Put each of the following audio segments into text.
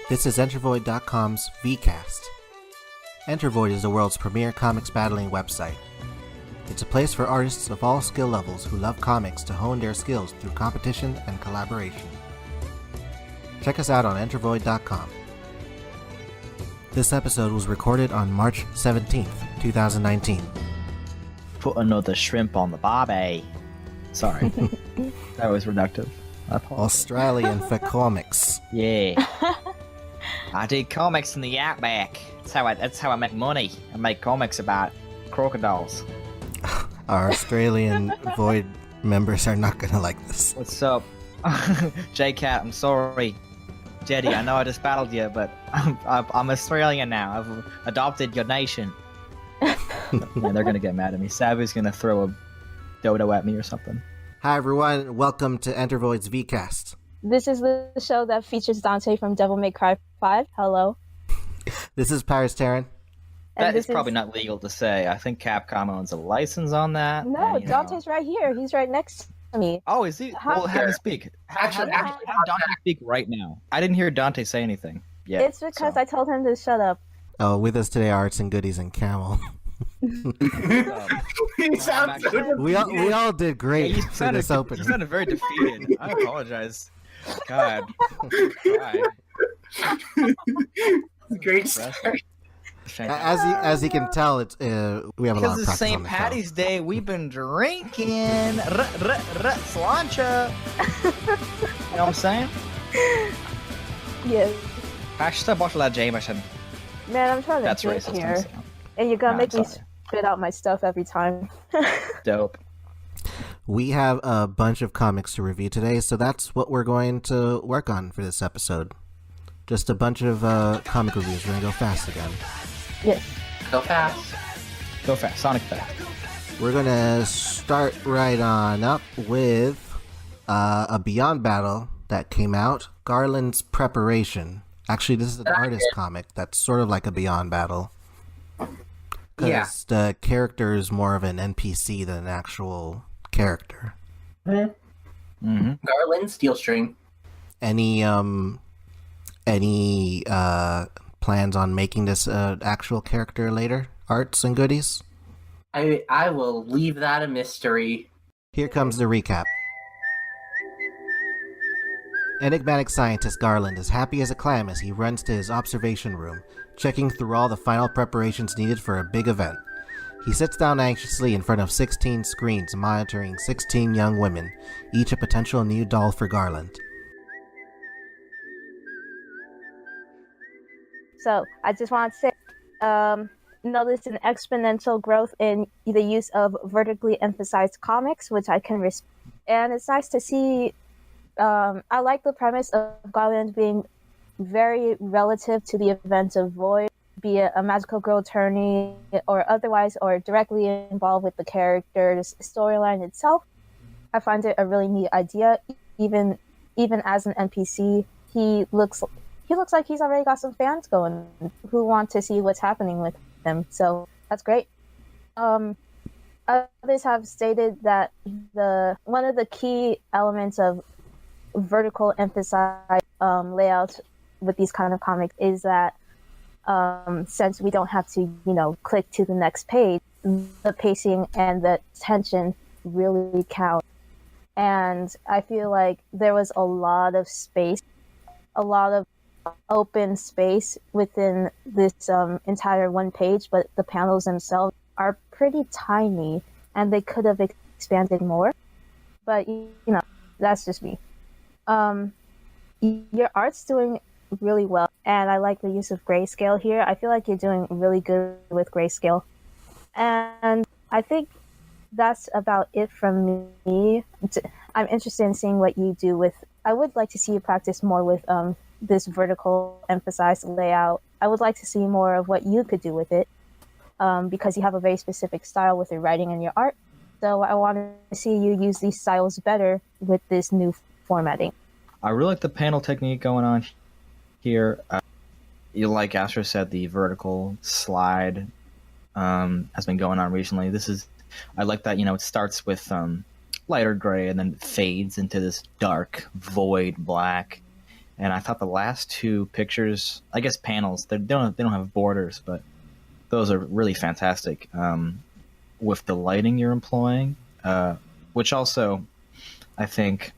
This is Entervoid.com's VCast. Entervoid is the world's premier comics battling website. It's a place for artists of all skill levels who love comics to hone their skills through competition and collaboration. Check us out on Entervoid.com. This episode was recorded on March 17th, 2019. Put another shrimp on the barbie. Sorry. That was reductive. Australian for comics. Yeah. I do comics in the outback. That's how I make money. I make comics about crocodiles. Our Australian Void members are not gonna like this. What's up? J-Cat, I'm sorry. Jetty, I know I just battled you, but I'm Australian now. I've adopted your nation. Yeah, they're gonna get mad at me. Sabu's gonna throw a dodo at me or something. Hi everyone, welcome to Entervoid's VCast. This is the show that features Dante from Devil May Cry 5. Hello. This is Pyrasterran. That is probably not legal to say. I think Capcom owns a license on that. No, and, Dante's right here. He's right next to me. Oh, is he? Well, have him speak. Actually, have Dante speak right now. I didn't hear Dante say anything yet. It's because I told him to shut up. Oh, with us today are ArtsandGoodies and Camel. We all did great for this opening. You sounded very defeated. I apologize. God. Great start. As you can tell, it's we have a lot of practice on the show. Because it's St. Patty's Day, we've been drinking cilantro. You know what I'm saying? Yes. Hashtag bottle of Jameson. Man, I'm trying to That's drink racist. here. And you're gonna make me spit out my stuff every time. Dope. We have a bunch of comics to review today, so that's what we're going to work on for this episode. Just a bunch of comic reviews. We're gonna go fast again. Yes. Go fast. Go fast. Sonic fast. We're gonna start right on up with a Beyond battle that came out. Garland's Preparation. Actually, this is an artist comic that's sort of like a Beyond battle. Because the character is more of an NPC than an actual character. Mm-hmm. Garland, Steel String. Any plans on making this actual character later? Arts and goodies? I will leave that a mystery. Here comes the recap. Enigmatic scientist Garland is happy as a clam as he runs to his observation room, checking through all the final preparations needed for a big event. He sits down anxiously in front of 16 screens monitoring 16 young women, each a potential new doll for Garland. So, I just want to say, notice an exponential growth in the use of vertically emphasized comics, which I can respect. And it's nice to see, I like the premise of Garland being very relative to the events of Void, be it a magical girl attorney or otherwise, or directly involved with the character's storyline itself. I find it a really neat idea. Even as an NPC, he looks like he's already got some fans going who want to see what's happening with him. So that's great. Others have stated that one of the key elements of vertical emphasized layouts with these kind of comics is that since we don't have to, click to the next page, the pacing and the tension really count. And I feel like there was a lot of space, a lot of open space within this entire one page, but the panels themselves are pretty tiny and they could have expanded more. But, that's just me. Your art's doing really well, and I like the use of grayscale here. I feel like you're doing really good with grayscale. And I think that's about it from me. I'm interested in seeing what you do with... I would like to see you practice more with this vertical emphasized layout. I would like to see more of what you could do with it, because you have a very specific style with your writing and your art. So I want to see you use these styles better with this new formatting. I really like the panel technique going on here. Like Astro said, the vertical slide has been going on recently. I like that, it starts with lighter gray and then fades into this dark void black. And I thought the last two pictures, I guess panels, they don't have borders, but those are really fantastic with the lighting you're employing, which also I think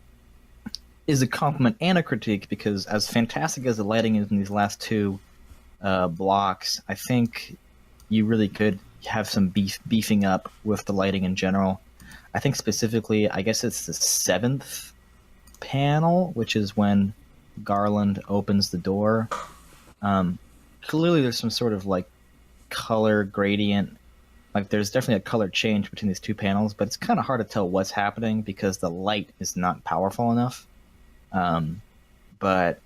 is a compliment and a critique, because as fantastic as the lighting is in these last two blocks, I think you really could have some beefing up with the lighting in general. I think specifically, I guess it's the 7th panel, which is when Garland opens the door. Clearly there's some sort of like color gradient. Like there's definitely a color change between these two panels, but it's kind of hard to tell what's happening because the light is not powerful enough. But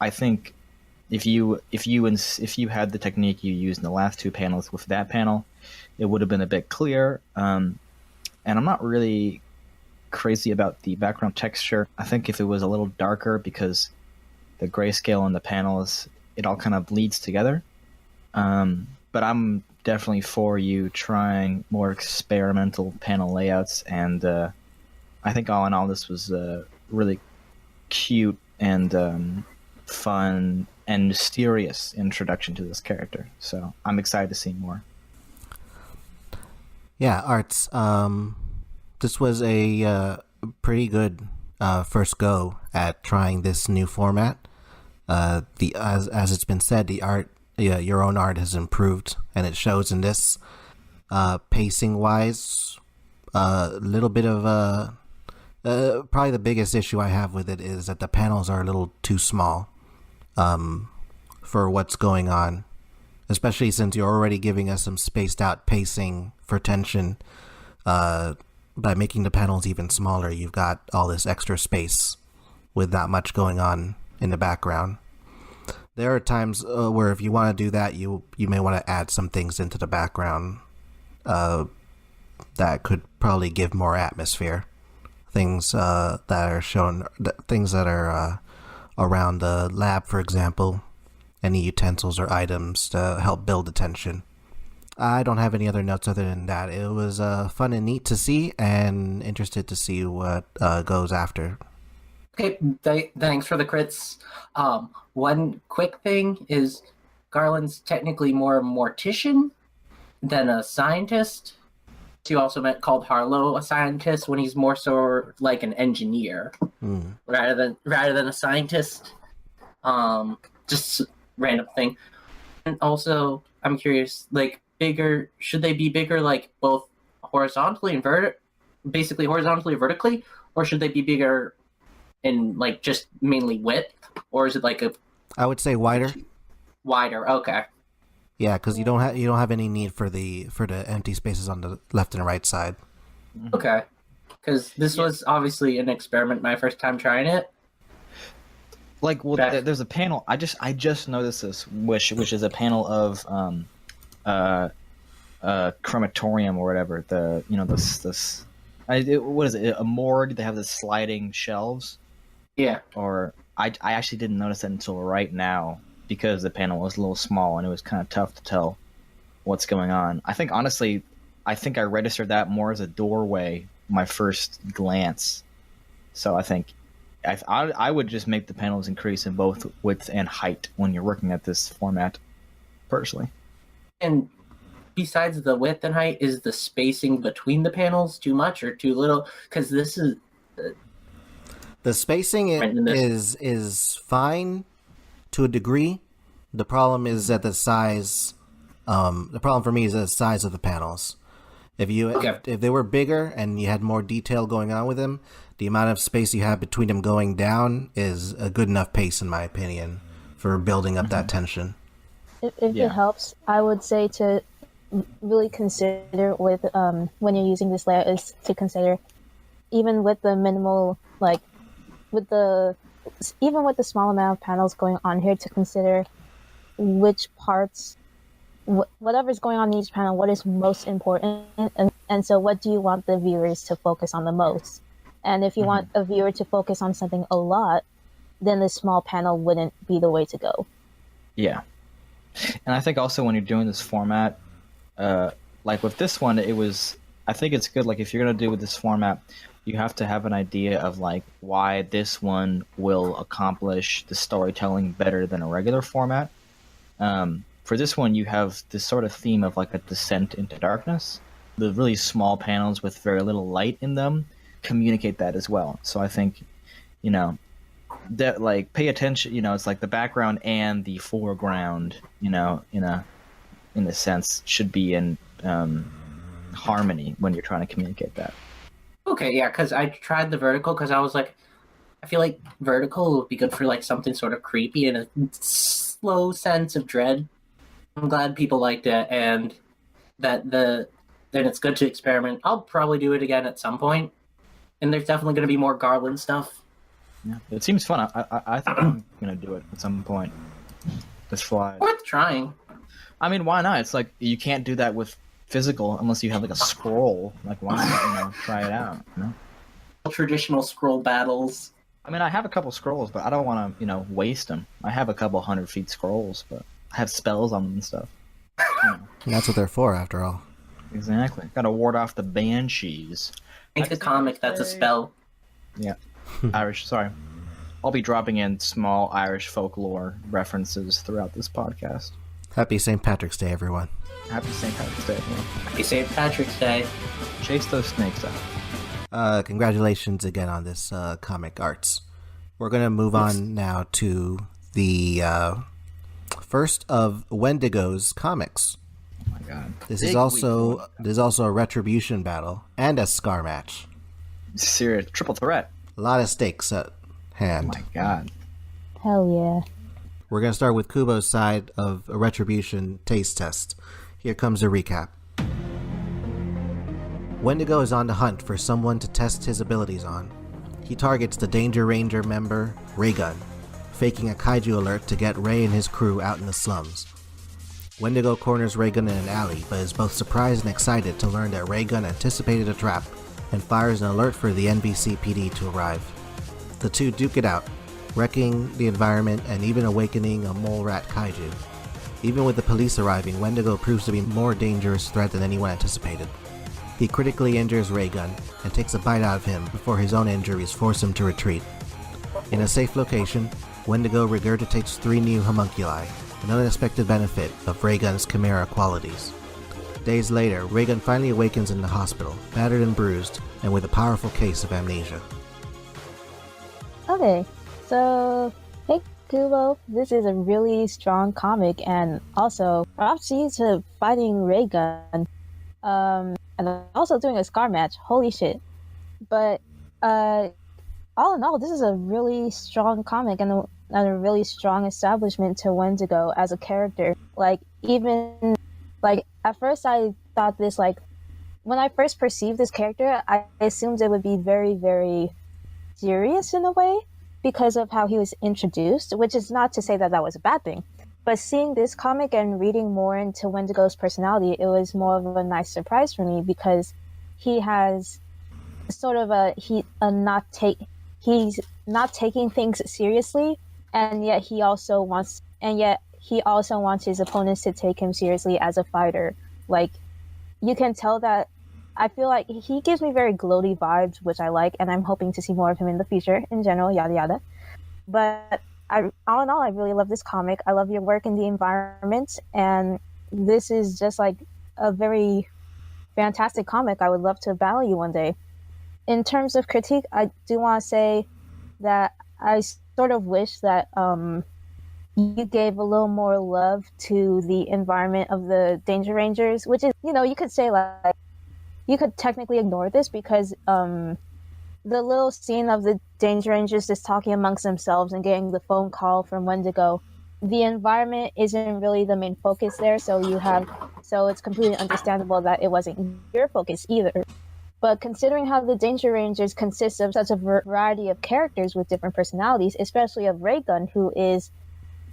I think if you had the technique you used in the last two panels with that panel, it would have been a bit clearer. And I'm not really crazy about the background texture. I think if it was a little darker, because the grayscale on the panels, it all kind of bleeds together. But I'm definitely for you trying more experimental panel layouts, and I think all in all this was a really cute and fun and mysterious introduction to this character. So I'm excited to see more. Yeah, Arts. This was a pretty good first go at trying this new format. As it's been said, the art, your own art has improved, and it shows in this. Pacing wise, a little bit of probably the biggest issue I have with it is that the panels are a little too small for what's going on, especially since you're already giving us some spaced out pacing for tension. By making the panels even smaller, you've got all this extra space with not much going on in the background. There are times where if you want to do that, you may want to add some things into the background that could probably give more atmosphere. Things that are shown, things that are around the lab, for example, any utensils or items to help build the tension. I don't have any other notes other than that. It was fun and neat to see, and interested to see what goes after. Okay, thanks for the crits. One quick thing is Garland's technically more a mortician than a scientist. He also called Harlow a scientist when he's more so like an engineer rather than a scientist. Just random thing. And also, I'm curious, like, bigger, should they be bigger like both horizontally and basically horizontally or vertically, or should they be bigger in like just mainly width, or is it like I would say wider. Wider, okay. Yeah, because you don't have any need for the empty spaces on the left and right side. Okay, because this was obviously an experiment, my first time trying it. Like, well, there's a panel. I just noticed this, which is a panel of crematorium or whatever. What is it? A morgue. They have the sliding shelves. Yeah. Or I actually didn't notice that until right now, because the panel was a little small and it was kind of tough to tell what's going on. I think honestly, I registered that more as a doorway my first glance. So I think I would just make the panels increase in both width and height when you're working at this format, personally. And besides the width and height, is the spacing between the panels too much or too little? Because this is... the spacing is fine to a degree. The problem is that the size... the problem for me is the size of the panels. If they were bigger and you had more detail going on with them, the amount of space you have between them going down is a good enough pace, in my opinion, for building up that tension. If it helps, I would say to really consider with when you're using this layout is to consider, even with the minimal, like even with the small amount of panels going on here, to consider which parts, whatever's going on in each panel, what is most important, and so what do you want the viewers to focus on the most? And if you want a viewer to focus on something a lot, then the small panel wouldn't be the way to go. Yeah. And I think also when you're doing this format, like with this one, I think it's good, like if you're going to do with this format, you have to have an idea of like why this one will accomplish the storytelling better than a regular format. For this one, you have this sort of theme of like a descent into darkness. The really small panels with very little light in them communicate that as well. So I think, that like pay attention. It's like the background and the foreground, in a sense, should be in harmony when you're trying to communicate that. Okay, yeah, because I tried the vertical because I was like, I feel like vertical would be good for like something sort of creepy and a slow sense of dread. I'm glad people liked it, and then it's good to experiment. I'll probably do it again at some point, and there's definitely going to be more Garland stuff. Yeah, it seems fun. I think I'm gonna do it at some point. Just fly. Worth trying. I mean, why not? It's like you can't do that with physical unless you have like a scroll. Like, why not? Try it out. Traditional scroll battles. I mean, I have a couple scrolls, but I don't want to, waste them. I have a couple 100 feet scrolls, but I have spells on them and stuff. That's what they're for, after all. Exactly. Got to ward off the banshees. Make the comic that's a spell. Yeah. Irish, sorry. I'll be dropping in small Irish folklore references throughout this podcast. Happy St. Patrick's Day, everyone. Happy St. Patrick's Day. Happy St. Patrick's Day. Chase those snakes out. Congratulations again on this comic, Arts. We're going to move on now to the first of Wendigo's comics. Oh my god. This is also a retribution battle and a scar match. Serious triple threat. A lot of stakes at hand. Oh my god. Hell yeah. We're going to start with Kubo's side of a retribution taste test. Here comes a recap. Wendigo is on the hunt for someone to test his abilities on. He targets the Danger Ranger member, Raygun, faking a kaiju alert to get Ray and his crew out in the slums. Wendigo corners Raygun in an alley, but is both surprised and excited to learn that Raygun anticipated a trap and fires an alert for the NBC-PD to arrive. The two duke it out, wrecking the environment and even awakening a mole rat kaiju. Even with the police arriving, Wendigo proves to be a more dangerous threat than anyone anticipated. He critically injures Raygun and takes a bite out of him before his own injuries force him to retreat. In a safe location, Wendigo regurgitates 3 new homunculi, an unexpected benefit of Raygun's chimera qualities. Days later, Raygun finally awakens in the hospital, battered and bruised, and with a powerful case of amnesia. Okay, so hey Kubo, this is a really strong comic, and also props to you to fighting Raygun, and also doing a scar match. Holy shit! But all in all, this is a really strong comic and a really strong establishment to Wendigo as a character. Like even like at first I thought this like when I first perceived this character, I assumed it would be very, very serious in a way because of how he was introduced, which is not to say that that was a bad thing. But seeing this comic and reading more into Wendigo's personality, it was more of a nice surprise for me because he has sort of he's not taking things seriously, and yet he also wants his opponents to take him seriously as a fighter. Like, you can tell that. I feel like he gives me very gloaty vibes, which I like, and I'm hoping to see more of him in the future, in general, yada yada. But all in all, I really love this comic. I love your work in the environment, and this is just like a very fantastic comic. I would love to battle you one day. In terms of critique, I do want to say that I sort of wish that you gave a little more love to the environment of the Danger Rangers, which is, you could say like, you could technically ignore this because the little scene of the Danger Rangers just talking amongst themselves and getting the phone call from Wendigo, the environment isn't really the main focus there, so it's completely understandable that it wasn't your focus either. But considering how the Danger Rangers consist of such a variety of characters with different personalities, especially of Raygun, who is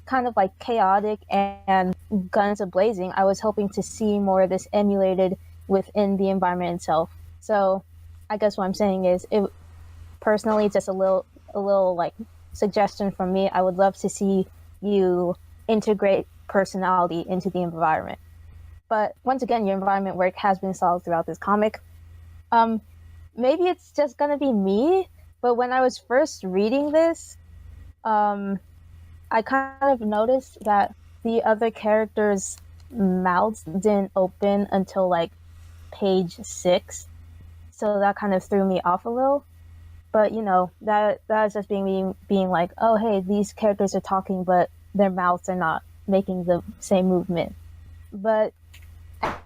kind of like chaotic and guns a-blazing, I was hoping to see more of this emulated within the environment itself. So I guess what I'm saying is, personally, just a little like suggestion from me. I would love to see you integrate personality into the environment. But once again, your environment work has been solid throughout this comic. maybe it's just gonna be me, but when I was first reading this, I kind of noticed that the other characters' mouths didn't open until like page 6, so that kind of threw me off a little. But that's just being like, oh hey, these characters are talking, but their mouths are not making the same movement. But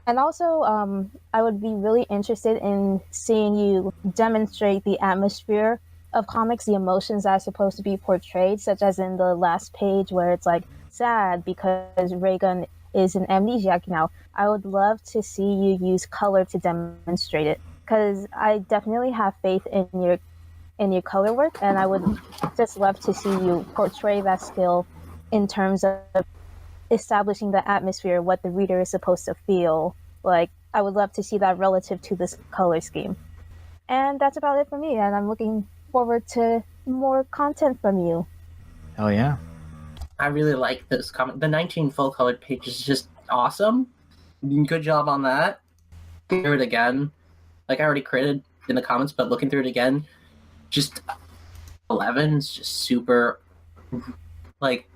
and also, I would be really interested in seeing you demonstrate the atmosphere of comics, the emotions that are supposed to be portrayed, such as in the last page where it's like sad because Raygun is an amnesiac now. I would love to see you use color to demonstrate it, because I definitely have faith in your color work, and I would just love to see you portray that skill in terms of establishing the atmosphere, what the reader is supposed to feel. Like, I would love to see that relative to this color scheme. And that's about it for me, and I'm looking forward to more content from you. Oh yeah. I really like this comic. The 19 full-colored page is just awesome. Good job on that. Through it again. Like, I already critted in the comments, but looking through it again, just 11 is just super, like,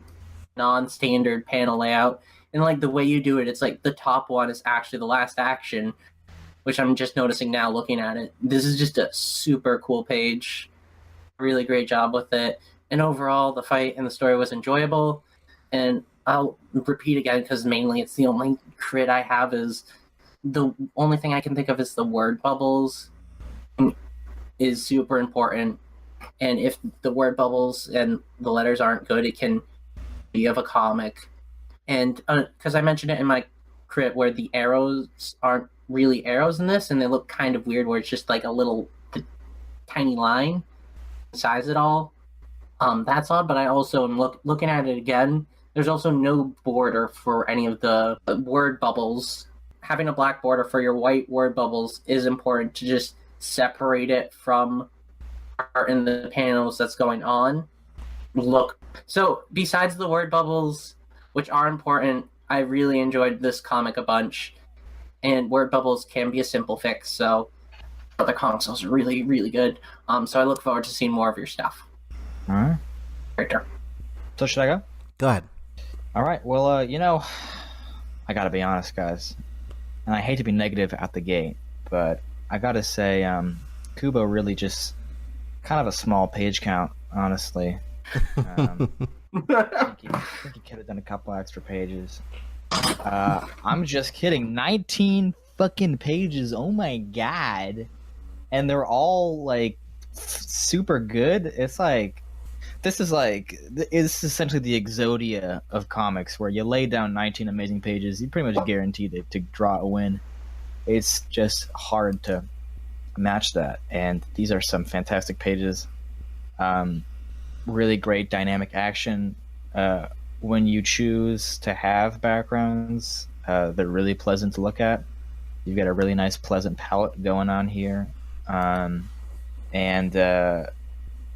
non-standard panel layout. And, like, the way you do it, it's like the top one is actually the last action, which I'm just noticing now looking at it. This is just a super cool page. Really great job with it. And overall, the fight and the story was enjoyable. And I'll repeat again, because mainly it's the only crit I have, is the only thing I can think of is the word bubbles is super important. And if the word bubbles and the letters aren't good, it can be of a comic. And because I mentioned it in my crit where the arrows aren't really arrows in this, and they look kind of weird where it's just like a little tiny line size it all. That's odd, but I also am looking at it again. There's also no border for any of the word bubbles. Having a black border for your white word bubbles is important to just separate it from art in the panels that's going on. Look, so besides the word bubbles, which are important, I really enjoyed this comic a bunch. And word bubbles can be a simple fix, so the comics are really, really good. So I look forward to seeing more of your stuff. All right. Right there. So should I go? Go ahead. All right. Well, I gotta be honest, guys, and I hate to be negative out the gate, but I gotta say, Kubo really just kind of a small page count, honestly. I think he could have done a couple extra pages. I'm just kidding. 19 fucking pages. Oh my god. And they're all like super good. It's like this is essentially the Exodia of comics, where you lay down 19 amazing pages, you pretty much guaranteed to draw a win. It's just hard to match that. And these are some fantastic pages. Really great dynamic action. When you choose to have backgrounds, they're really pleasant to look at. You've got a really nice, pleasant palette going on here.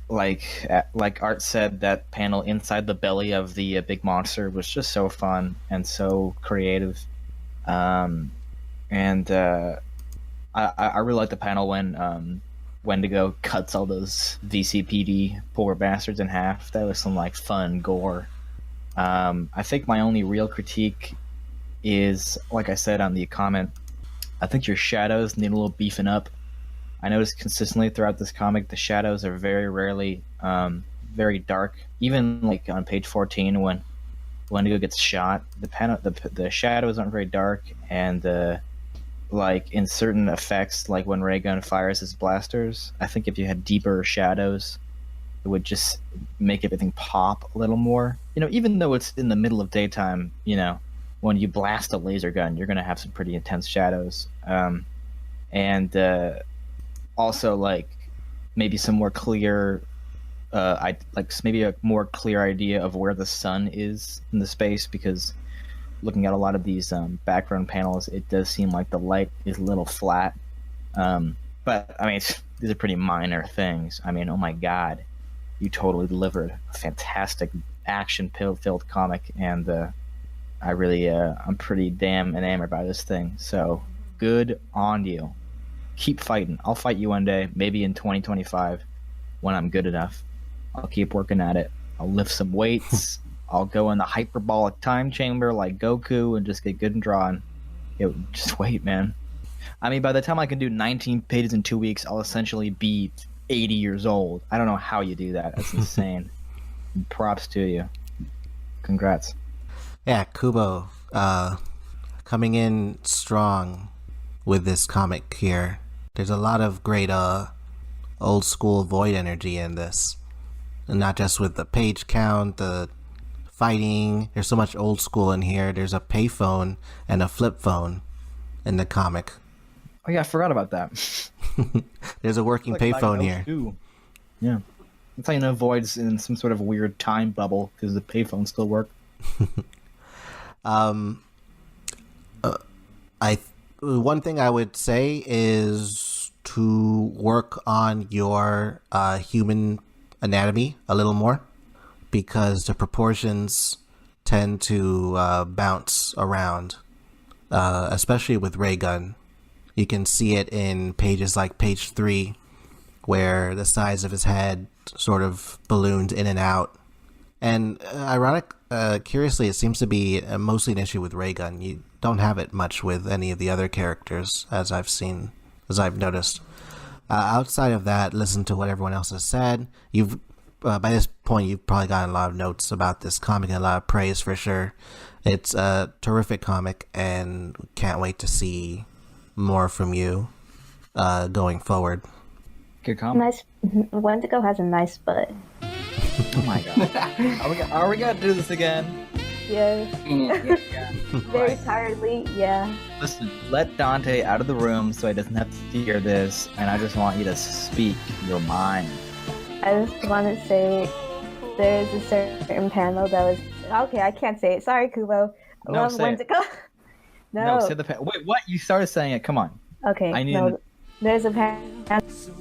Like Art said, that panel inside the belly of the big monster was just so fun and so creative. I really like the panel when Wendigo cuts all those VCPD poor bastards in half. That was some like fun gore. I think my only real critique is, like I said on the comment, I think your shadows need a little beefing up. I noticed consistently throughout this comic, the shadows are very rarely very dark. Even like on page 14 when Wendigo gets shot, the shadows aren't very dark, and like in certain effects, like when Raygun fires his blasters, I think if you had deeper shadows, it would just make everything pop a little more. Even though it's in the middle of daytime, when you blast a laser gun, you're gonna have some pretty intense shadows. Also, like maybe some more clear, maybe a more clear idea of where the sun is in the space, because looking at a lot of these background panels, it does seem like the light is a little flat. But I mean, these are pretty minor things. I mean, oh my god, you totally delivered a fantastic action-filled comic, and I'm pretty damn enamored by this thing. So good on you. keep fighting. I'll fight you one day, maybe in 2025, when I'm good enough. I'll keep working at it. I'll lift some weights. I'll go in the hyperbolic time chamber like Goku and just get good and drawn. Just wait, man. I mean, by the time I can do 19 pages in 2 weeks, I'll essentially be 80 years old. I don't know how you do that. That's insane. Props to you. Congrats. Yeah, Kubo, coming in strong with this comic here. There's a lot of great old school Void energy in this. And not just with the page count, the fighting. There's so much old school in here. There's a payphone and a flip phone in the comic. Oh yeah, I forgot about that. There's a working payphone here. Too. Yeah. That's how you know Void's in some sort of weird time bubble, because the payphones still work. One thing I would say is to work on your human anatomy a little more, because the proportions tend to bounce around, especially with Raygun. You can see it in pages like page 3, where the size of his head sort of ballooned in and out. And curiously, it seems to be mostly an issue with Raygun. You don't have it much with any of the other characters, as I've noticed. Outside of that, listen to what everyone else has said. You've by this point, you've probably gotten a lot of notes about this comic and a lot of praise for sure. It's a terrific comic, and can't wait to see more from you going forward. Good comment. Nice. Wendigo has a nice butt. Oh my god. Are we gonna do this again? Yeah. Yeah. Very tiredly, yeah. Listen, let Dante out of the room so he doesn't have to hear this, and I just want you to speak your mind. I just want to say there's a certain panel that was... Okay, I can't say it. Sorry, Kubo. No, say Wendigo. it. No, say the panel. Wait, what? You started saying it. Come on. Okay, there's a panel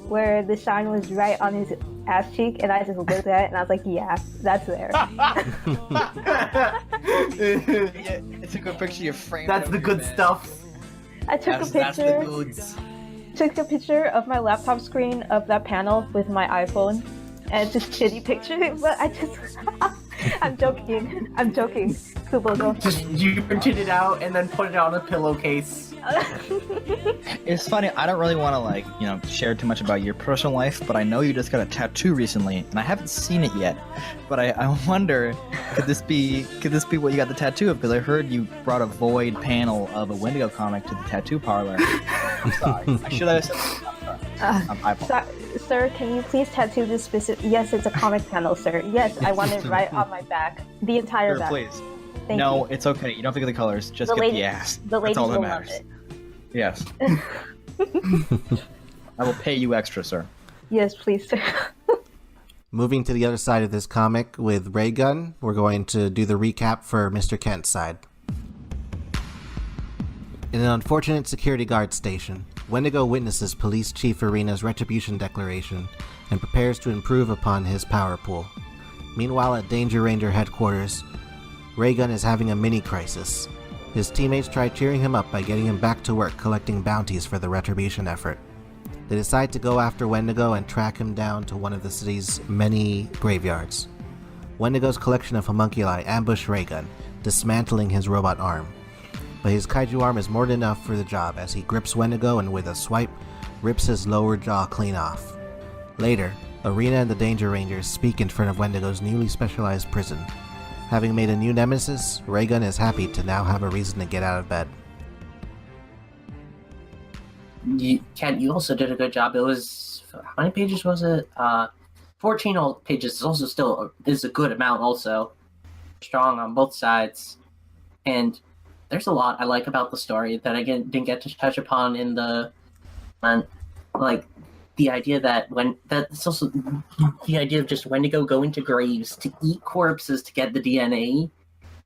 where the shine was right on his ass cheek, and I just looked at it, and I was like, yeah, that's there. I took a picture of your frame. That's the good stuff. I took a picture of my laptop screen of that panel with my iPhone, and just shitty picture, but I'm joking. Kubo, go. Just you printed it out and then put it on a pillowcase. It's funny, I don't really want to share too much about your personal life, but I know you just got a tattoo recently, and I haven't seen it yet. But I wonder, could this be what you got the tattoo of? Because I heard you brought a Void panel of a Wendigo comic to the tattoo parlor. I'm sorry. I should have said I'm sorry. Sir, can you please tattoo this specific... Yes, it's a comic panel, sir. Yes, I want it right on my back. The entire back. Please. Thank no, you. It's okay. You don't have to get the colors. Just get the ass. The ladies That's all that will love matters. it. Yes. I will pay you extra, sir. Yes, please, sir. Moving to the other side of this comic with Raygun, we're going to do the recap for Mr. Kent's side. In an unfortunate security guard station, Wendigo witnesses Police Chief Arena's retribution declaration and prepares to improve upon his power pool. Meanwhile, at Danger Ranger headquarters, Raygun is having a mini-crisis. His teammates try cheering him up by getting him back to work collecting bounties for the retribution effort. They decide to go after Wendigo and track him down to one of the city's many graveyards. Wendigo's collection of homunculi ambush Raygun, dismantling his robot arm. But his kaiju arm is more than enough for the job as he grips Wendigo and with a swipe, rips his lower jaw clean off. Later, Arena and the Danger Rangers speak in front of Wendigo's newly specialized prison. Having made a new nemesis, Raygun is happy to now have a reason to get out of bed. Kent, you also did a good job. It was... How many pages was it? 14 pages is also still is a good amount also. Strong on both sides. And there's a lot I like about the story that I didn't get to touch upon in the... like, the idea that that's also the idea of just Wendigo going to graves to eat corpses to get the DNA.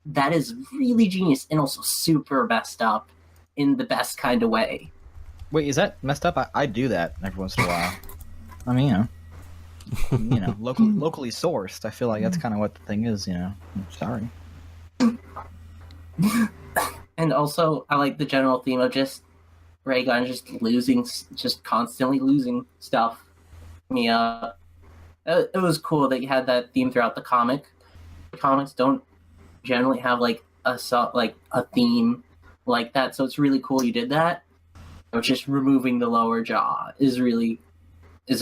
That is really genius and also super messed up in the best kind of way. Wait, is that messed up? I do that every once in a while. I mean, locally sourced. I feel like that's kind of what the thing is. I'm sorry. And also, I like the general theme of just Raygun just constantly losing stuff. It was cool that you had that theme throughout the comic. The comics don't generally have like a theme like that, so it's really cool you did that. Just removing the lower jaw is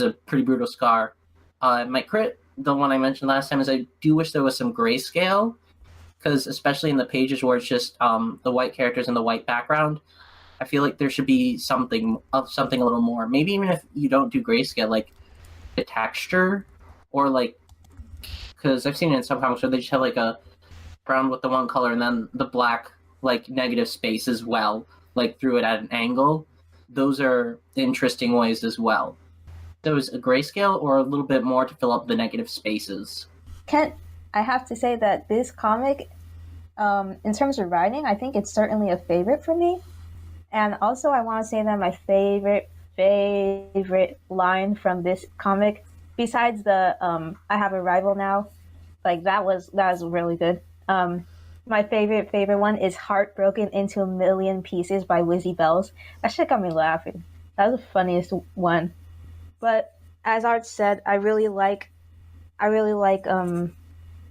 a pretty brutal scar. My crit, the one I mentioned last time, is I do wish there was some grayscale, because especially in the pages where it's just the white characters and the white background, I feel like there should be something a little more. Maybe even if you don't do grayscale, like the texture, or like, because I've seen it in some comics where they just have like a brown with the one color and then the black like negative space as well, like through it at an angle. Those are interesting ways as well. There was a grayscale or a little bit more to fill up the negative spaces. Kent, I have to say that this comic, in terms of writing, I think it's certainly a favorite for me. And also, I want to say that my favorite line from this comic, besides the "I have a rival now," like that was really good. My favorite one is "Heartbroken into a Million Pieces" by Wizzy Bells. That shit got me laughing. That was the funniest one. But as Art said, I really like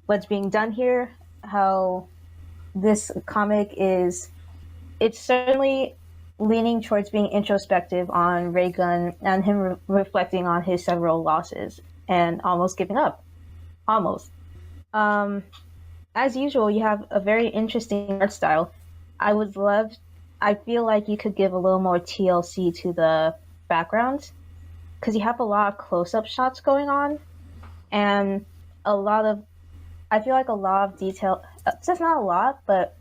what's being done here. How this comic it's certainly leaning towards being introspective on Raygun and him reflecting on his several losses and almost giving up. Almost. As usual, you have a very interesting art style. I feel like you could give a little more TLC to the background, because you have a lot of close-up shots going on, and I feel like a lot of detail, just not a lot, but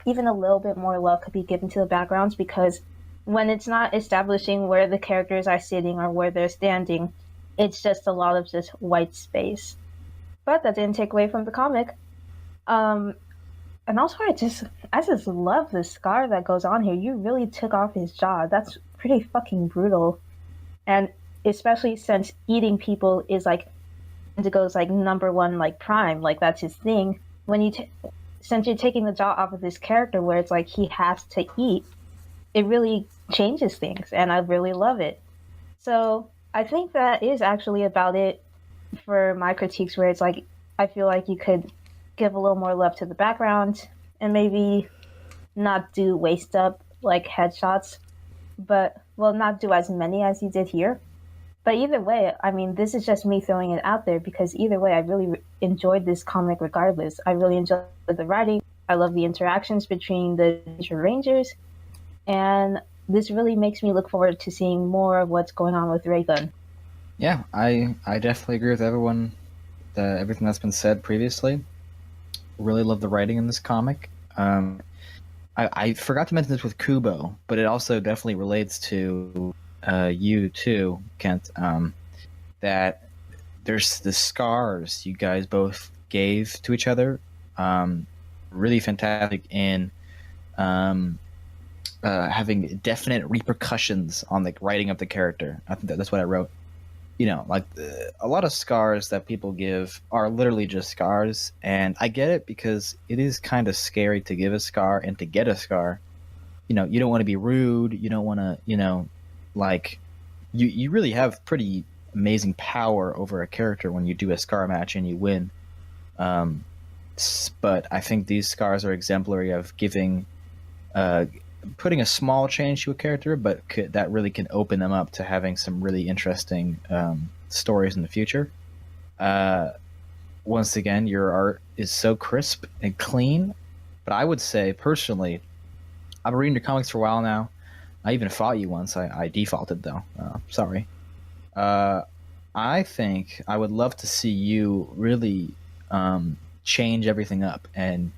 even a little bit more love could be given to the backgrounds, because when it's not establishing where the characters are sitting or where they're standing, it's just a lot of just white space. But that didn't take away from the comic. And also, I just love the scar that goes on here. You really took off his jaw. That's pretty fucking brutal. And especially since eating people is like Wendigo's like number one like prime, like that's his thing. Since you're taking the jaw off of this character where it's like he has to eat, it really changes things, and I really love it. So I think that is actually about it for my critiques, where it's like I feel like you could give a little more love to the background and maybe not do waist up like headshots, but not do as many as you did here. But either way, I mean, this is just me throwing it out there, because either way, I really enjoyed this comic regardless. I really enjoyed the writing. I love the interactions between the Rangers, and this really makes me look forward to seeing more of what's going on with Raygun. Yeah, I definitely agree with everything that's been said previously. Really love the writing in this comic. I forgot to mention this with Kubo, but it also definitely relates to you too, Kent. That there's the scars you guys both gave to each other. Really fantastic in having definite repercussions on the writing of the character. I think that's what I wrote. You know, like a lot of scars that people give are literally just scars, and I get it, because it is kind of scary to give a scar and to get a scar. You know, you don't want to be rude. You don't want to, like, you really have pretty amazing power over a character when you do a scar match and you win. But I think these scars are exemplary of putting a small change to a character, but that really can open them up to having some really interesting stories in the future. Once again, your art is so crisp and clean, but I would say, personally, I've been reading your comics for a while now. I even fought you once. I defaulted, though. Sorry. I think I would love to see you really change everything up and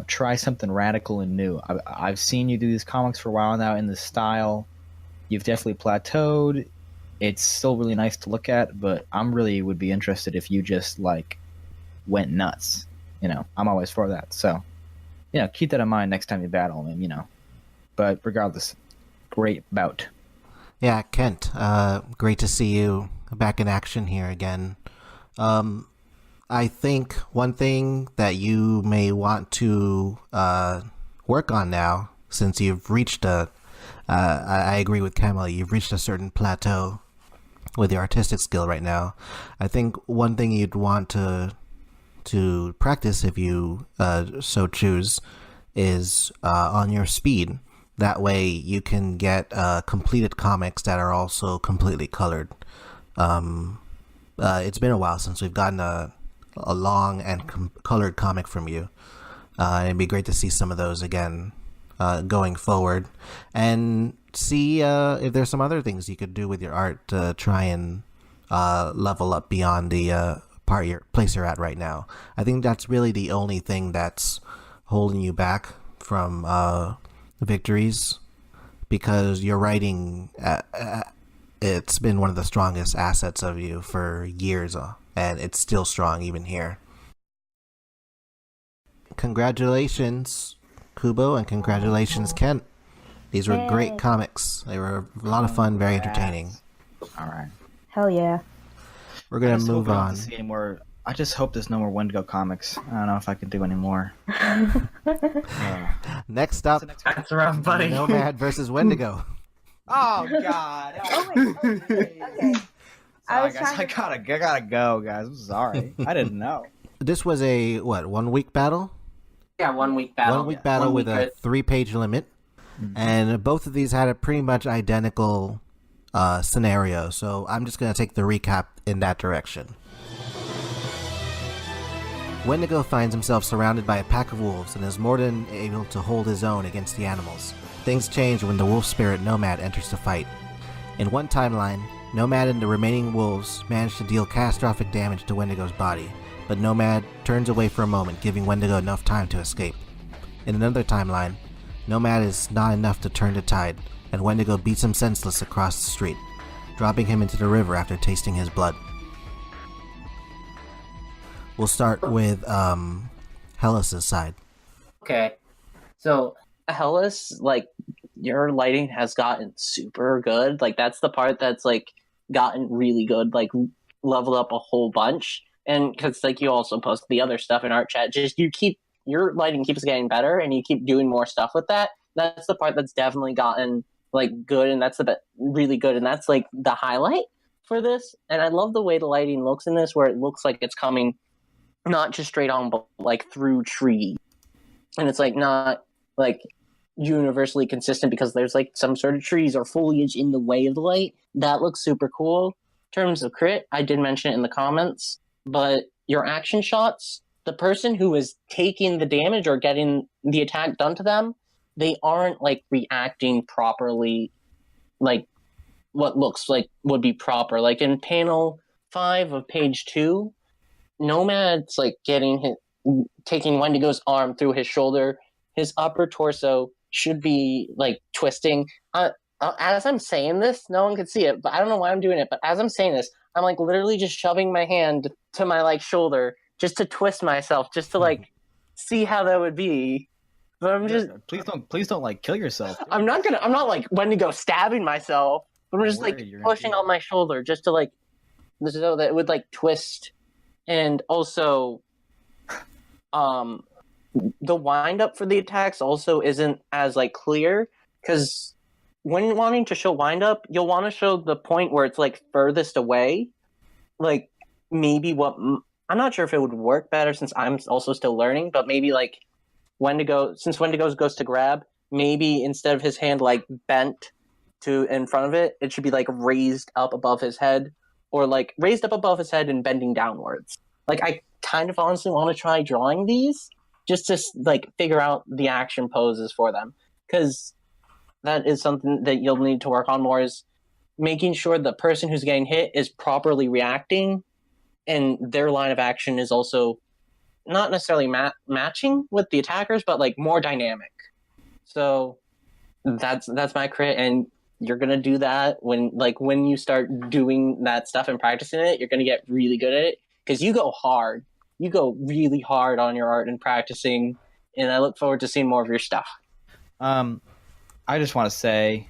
try something radical and new. I've seen you do these comics for a while now in this style. You've definitely plateaued. It's still really nice to look at, but I'm really would be interested if you just went nuts. I'm always for that. So, keep that in mind next time you battle him. But regardless, great bout. Yeah, Kent, great to see you back in action here again. I think one thing that you may want to work on now, since you've reached I agree with Camel, you've reached a certain plateau with your artistic skill right now. I think one thing you'd want to practice, if you so choose, is on your speed. That way you can get completed comics that are also completely colored. It's been a while since we've gotten a long and colored comic from you. It'd be great to see some of those again going forward, and see if there's some other things you could do with your art to try and level up beyond the place you're at right now. I think that's really the only thing that's holding you back from victories, because your writing, it's been one of the strongest assets of you for years, and it's still strong even here. Congratulations, Kubo, and congratulations, Kent. These were great comics. They were a lot of fun, very entertaining. All right. Hell yeah. We're gonna move on. I just hope there's no more Wendigo comics. I don't know if I can do any more. Next up, That's rough, buddy. Nomad versus Wendigo. Oh God! Okay. Sorry, guys. I gotta go, guys. I'm sorry. I didn't know. This was a 1 week battle? Yeah, 1 week battle. 1 week battle with a 3-page limit, and both of these had a pretty much identical scenario. So I'm just gonna take the recap in that direction. Wendigo finds himself surrounded by a pack of wolves and is more than able to hold his own against the animals. Things change when the wolf spirit Nomad enters the fight. In one timeline, Nomad and the remaining wolves manage to deal catastrophic damage to Wendigo's body, but Nomad turns away for a moment, giving Wendigo enough time to escape. In another timeline, Nomad is not enough to turn the tide, and Wendigo beats him senseless across the street, dropping him into the river after tasting his blood. We'll start with Hellas's side. Okay. So, Hellas, like, your lighting has gotten super good. Like, that's the part that's, like, gotten really good, like, leveled up a whole bunch. And because, like, you also post the other stuff in art chat, just your lighting keeps getting better, and you keep doing more stuff with that. That's the part that's definitely gotten, like, good, and that's really good, and that's, like, the highlight for this. And I love the way the lighting looks in this, where it looks like it's coming not just straight on, but, like, through trees. And it's, like, not, like, universally consistent because there's, like, some sort of trees or foliage in the way of the light. That looks super cool. In terms of crit, I did mention it in the comments, but your action shots, the person who is taking the damage or getting the attack done to them, they aren't, like, reacting properly, like, what looks like would be proper. Like, in panel 5 of page 2, Nomad's, like, taking Wendigo's arm through his shoulder. His upper torso should be, like, twisting. As I'm saying this, no one can see it, but I don't know why I'm doing it, but as I'm saying this, I'm, like, literally just shoving my hand to my, like, shoulder just to twist myself, just to, like, see how that would be. But I'm just... Please don't, like, kill yourself. I'm not, like, Wendigo stabbing myself, but I'm just, like, pushing on my shoulder just to, like, so that it would, like, twist. And also, the wind-up for the attacks also isn't as, like, clear, because when wanting to show wind-up, you'll want to show the point where it's, like, furthest away. Like, maybe I'm not sure if it would work better since I'm also still learning, but maybe, like, since Wendigo goes to grab, maybe instead of his hand, like, bent to in front of it, it should be, like, raised up above his head, or, like, raised up above his head and bending downwards. Like, I kind of honestly want to try drawing these just to, like, figure out the action poses for them, because that is something that you'll need to work on more, is making sure the person who's getting hit is properly reacting, and their line of action is also not necessarily matching with the attackers, but, like, more dynamic. So that's my crit, and you're gonna do that when you start doing that stuff and practicing it, you're gonna get really good at it, because you go hard. You go really hard on your art and practicing, and I look forward to seeing more of your stuff. I just want to say,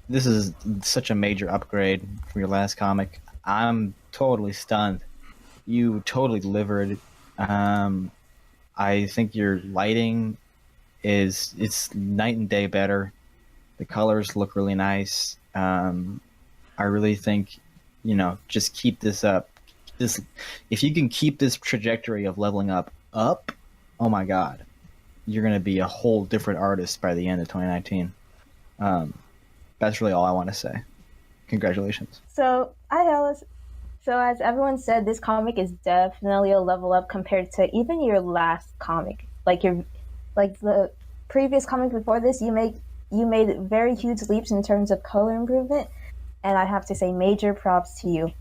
this is such a major upgrade from your last comic. I'm totally stunned. You totally delivered. I think your lighting it's night and day better. The colors look really nice. I really think, just keep this up. If you can keep this trajectory of leveling up, oh my God, you're going to be a whole different artist by the end of 2019. That's really all I want to say. Congratulations. So, Alice. So, as everyone said, this comic is definitely a level up compared to even your last comic. Like the previous comic before this, you made very huge leaps in terms of color improvement, and I have to say major props to you.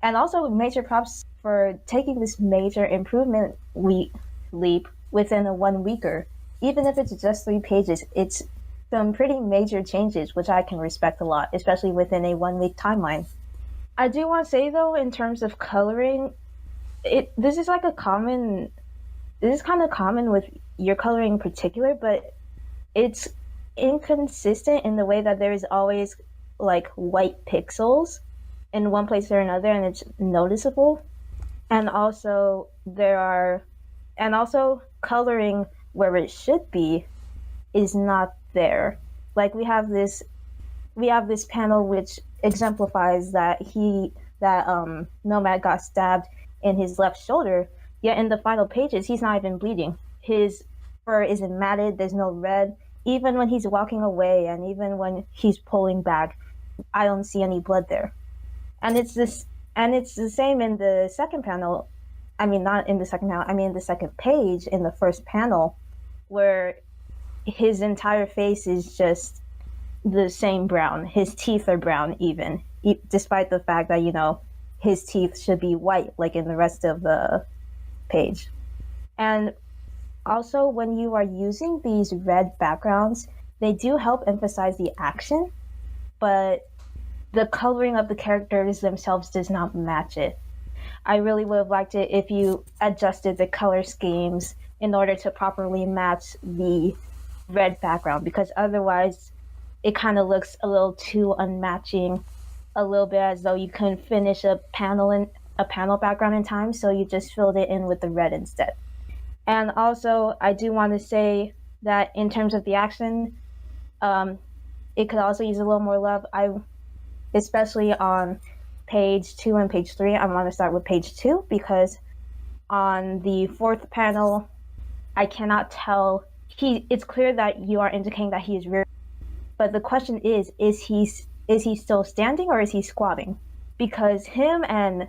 And also major props for taking this major improvement leap within a 1 weeker. Even if it's just 3 pages, it's some pretty major changes, which I can respect a lot, especially within a 1 week timeline. I do want to say though, in terms of coloring, this is kind of common with your coloring in particular, but it's inconsistent in the way that there is always like white pixels in one place or another, and it's noticeable. And also coloring where it should be is not there. Like we have this panel which exemplifies that Nomad got stabbed in his left shoulder, yet in the final pages he's not even bleeding. His fur isn't matted, there's no red. Even when he's walking away and even when he's pulling back, I don't see any blood there. And it's the same in the second panel. I mean, not in the second panel, I mean the second page in the first panel, where his entire face is just the same brown. His teeth are brown even, despite the fact that, his teeth should be white like in the rest of the page. And also, when you are using these red backgrounds, they do help emphasize the action, but the coloring of the characters themselves does not match it. I really would have liked it if you adjusted the color schemes in order to properly match the red background, because otherwise it kind of looks a little too unmatching, a little bit as though you couldn't finish a panel background in time, so you just filled it in with the red instead. And also, I do want to say that in terms of the action, it could also use a little more love. Especially on page 2 and page 3, I want to start with page 2 because on the 4th panel, I cannot tell. It's clear that you are indicating that he is rear, but the question is he still standing or is he squatting? Because him and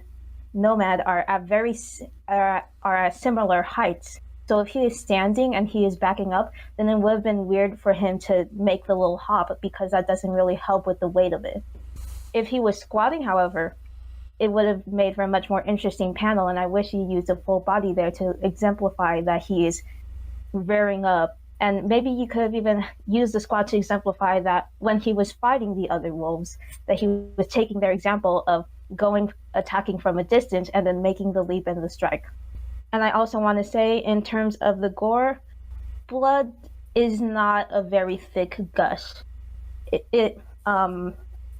Nomad are at similar heights. So if he is standing and he is backing up, then it would have been weird for him to make the little hop because that doesn't really help with the weight of it. If he was squatting, however, it would have made for a much more interesting panel, and I wish he used a full body there to exemplify that he is rearing up. And maybe you could have even used the squat to exemplify that when he was fighting the other wolves, that he was taking their example of attacking from a distance and then making the leap and the strike. And I also want to say, in terms of the gore, blood is not a very thick gush.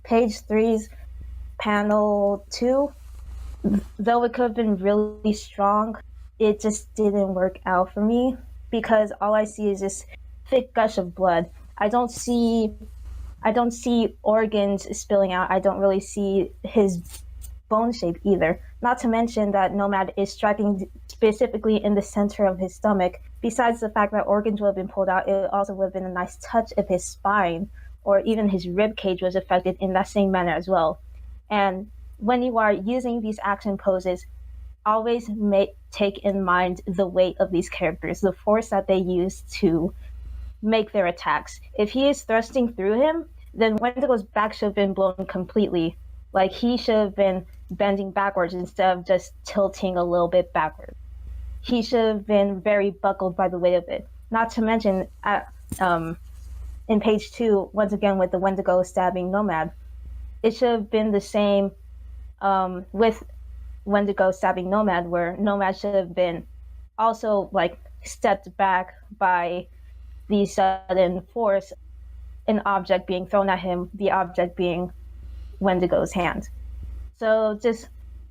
Page 3's panel 2, though it could have been really strong, it just didn't work out for me because all I see is this thick gush of blood. I don't see organs spilling out. I don't really see his bone shape either. Not to mention that Nomad is striking specifically in the center of his stomach. Besides the fact that organs would have been pulled out, it also would have been a nice touch if his spine or even his rib cage was affected in that same manner as well. And when you are using these action poses, always take in mind the weight of these characters, the force that they use to make their attacks. If he is thrusting through him, then Wendigo's back should have been blown completely. Like he should have been bending backwards instead of just tilting a little bit backwards. He should have been very buckled by the weight of it. Not to mention, in page 2, once again with the Wendigo stabbing Nomad, it should have been the same with Wendigo stabbing Nomad, where Nomad should have been also like stepped back by the sudden force, an object being thrown at him, the object being Wendigo's hand. So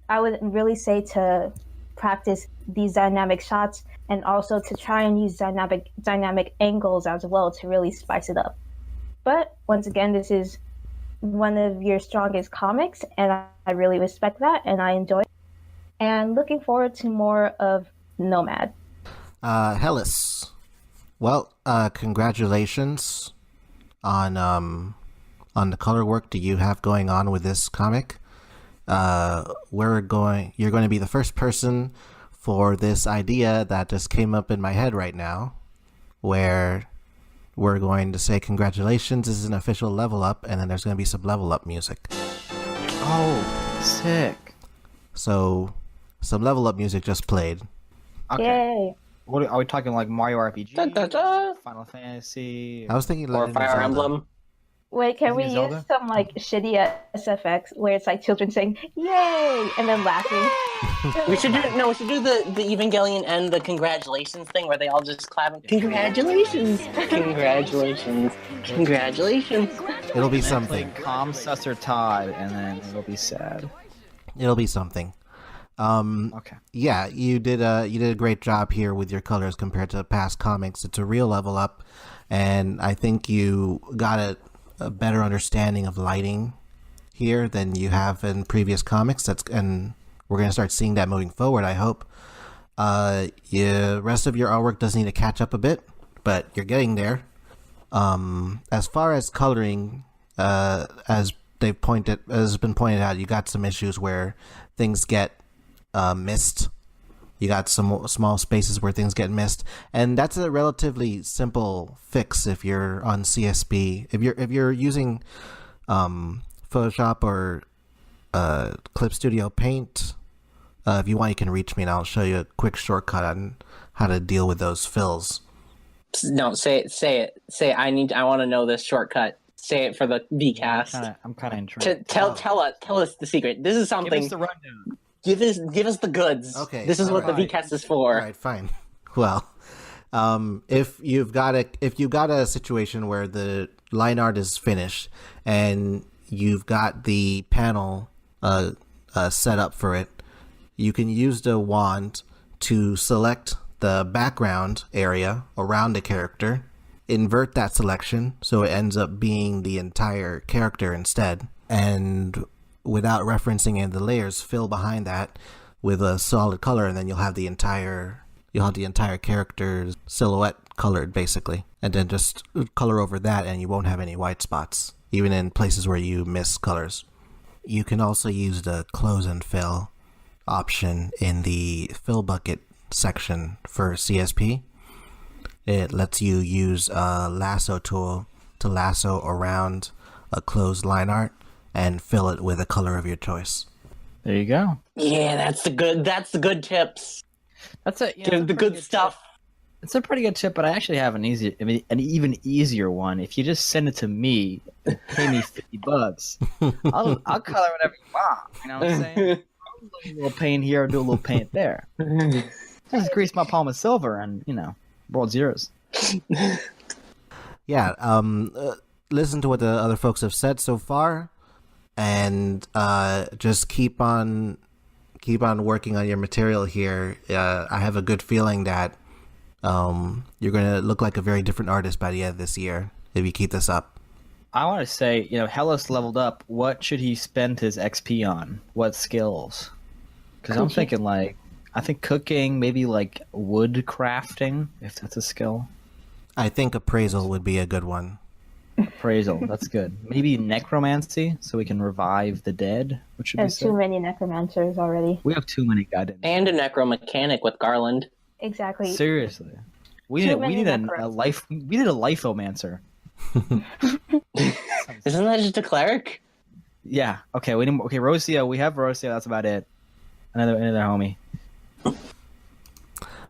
I would really say to practice these dynamic shots and also to try and use dynamic angles as well to really spice it up. But once again, this is one of your strongest comics, and I really respect that, and I enjoy it. And looking forward to more of Nomad. Hellas. Well, congratulations on the color work that you have going on with this comic. You're going to be the first person for this idea that just came up in my head right now, where we're going to say congratulations, this is an official level up, and then there's going to be some level up music. Oh, sick. So, some level up music just played. Okay. Yay! What are we talking, like Mario RPG, Da, da, da. Final Fantasy? I was thinking Or Legend of Fire Zelda. Emblem. Wait, can Isn't we it use Zelda? some like shitty SFX where it's like children saying "Yay" and then laughing? We should do the Evangelion and the congratulations thing where they all just clap. Congratulations, congratulations, congratulations. It'll be And then something. play Calm Susser Todd, and then it'll be sad. It'll be something. Okay. Yeah, you did a great job here with your colors compared to past comics. It's a real level up, and I think you got a better understanding of lighting here than you have in previous comics. And we're gonna start seeing that moving forward, I hope. Rest of your artwork does need to catch up a bit, but you're getting there. As far as coloring, as been pointed out, you got some issues where things get missed. You got some small spaces where things get missed, and that's a relatively simple fix if you're on CSP. If you're using Photoshop or Clip Studio Paint, if you want, you can reach me and I'll show you a quick shortcut on how to deal with those fills. No, say it. I want to know this shortcut. Say it for the VCast. I'm kind of intrigued. Tell us the secret. This is Give something. us the rundown. Give us the goods. Okay, This is what the alright. VCast is for. All right, fine. Well, if you've got a situation where the line art is finished and you've got the panel set up for it, you can use the wand to select the background area around the character, invert that selection so it ends up being the entire character instead, and without referencing any of the layers, fill behind that with a solid color, and then you'll have the entire character's silhouette colored basically, and then just color over that and you won't have any white spots even in places where you miss colors. You can also use the close and fill option in the fill bucket section for CSP. It lets you use a lasso tool to lasso around a closed line art and fill it with a color of your choice. There you go. Yeah, that's the good tips. That's it. Give the good stuff. It's a pretty good tip, but I actually have an even easier one. If you just send it to me, pay me $50, I'll color whatever you want. You know what I'm saying? I'll do a little paint here, do a little paint there. Just grease my palm with silver, and world's yours. Yeah. Listen to what the other folks have said so far, and just keep on working on your material here. I have a good feeling that you're going to look like a very different artist by the end of this year if you keep this up. I want to say, Hellas leveled up. What should he spend his XP on? What skills? Because I'm thinking I think cooking, maybe like wood crafting, if that's a skill. I think appraisal would be a good one. Appraisal, that's good. Maybe necromancy, so we can revive the dead, which should be There's too sick. many necromancers already. We have too many goddamn. And a necromechanic with Garland. Exactly. Seriously, we Too need many a necros. life. We need a lifeomancer. Isn't that just a cleric? Yeah. Okay. We need. Okay. Rocio. We have Rocio. That's about it. Another homie.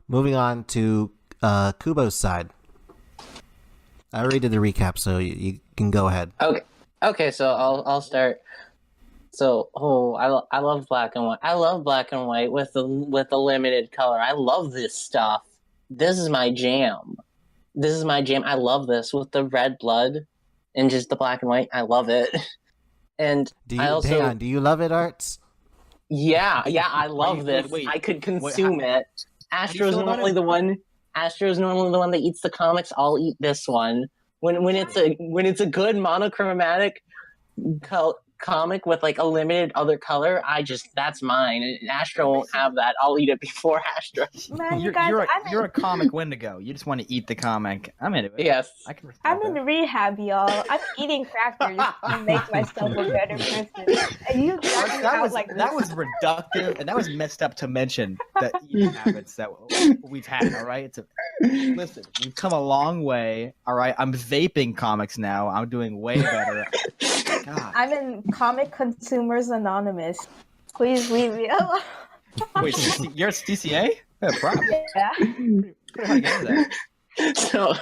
Moving on to Kubo's side. I already did the recap, so you can go ahead. Okay. So I'll start. So I love black and white. I love black and white with the limited color. I love this stuff. This is my jam. I love this with the red blood and just the black and white. I love it. And Do you love it, Arts? Yeah, I love this. wait. I could consume it. Astro's feel about normally it? the one. Astro's normally the one that eats the comics. I'll eat this one. When it's a good monochromatic comic with like a limited other color, that's mine. Astro won't have that. I'll eat it before Astro. Man, you You're, guys, you're a comic Wendigo. You just want to eat the comic. I'm into it. Yes. I can respect I'm in that. rehab, y'all. I'm eating crackers to make myself a better person. And you guys That was reductive, and that was messed up to mention the eating habits that we've had. All right, listen, we've come a long way. All right, I'm vaping comics now. I'm doing way better. God. I'm in Comic Consumers Anonymous. Please leave me alone. Wait, you're at DCA? Yeah, props. Yeah. How to get into that? So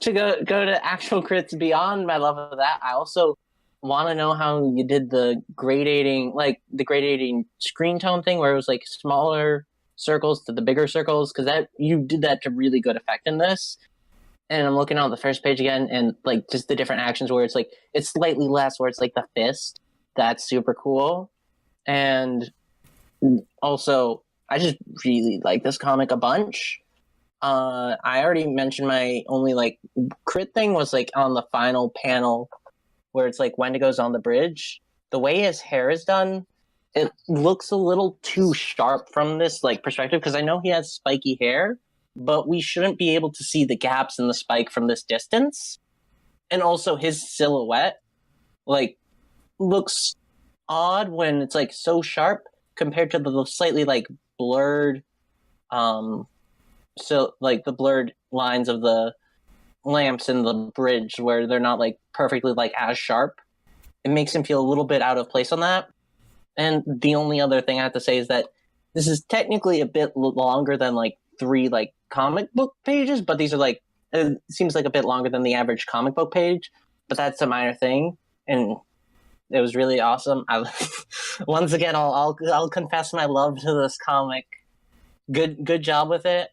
to go to actual crits beyond my love of that, I also want to know how you did the gradating screen tone thing, where it was like smaller circles to the bigger circles, because that you did that to really good effect in this. And I'm looking on the first page again, and like just the different actions where it's like it's slightly less, where it's like the fist. That's super cool. And also, I just really like this comic a bunch. I already mentioned my only like crit thing was like on the final panel where it's like Wendigo's on the bridge. The way his hair is done, it looks a little too sharp from this like perspective, because I know he has spiky hair, but we shouldn't be able to see the gaps in the spike from this distance. And also his silhouette like looks odd when it's like so sharp compared to the slightly like blurred so like the blurred lines of the lamps in the bridge, where they're not like perfectly like as sharp. It makes him feel a little bit out of place on that. And the only other thing I have to say is that this is technically a bit longer than like 3 like comic book pages, but these are like, it seems like a bit longer than the average comic book page, but that's a minor thing. And it was really awesome. Once again, I'll confess my love to this comic. Good job with it.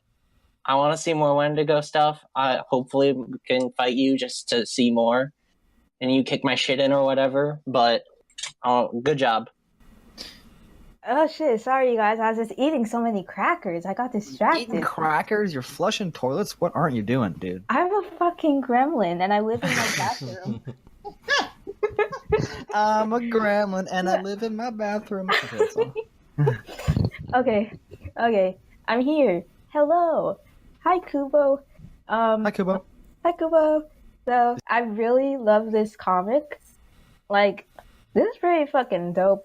I want to see more Wendigo stuff. I hopefully can fight you just to see more, and you kick my shit in or whatever. But good job. Oh shit! Sorry, you guys. I was just eating so many crackers. I got distracted. Eating crackers? You're flushing toilets? What aren't you doing, dude? I'm a fucking gremlin, and I live in my bathroom. I'm a gremlin, and I live in my bathroom. Okay. I'm here. Hello. Hi, Kubo. Hi, Kubo. Hi, Kubo. So, I really love this comic. Like, this is pretty fucking dope.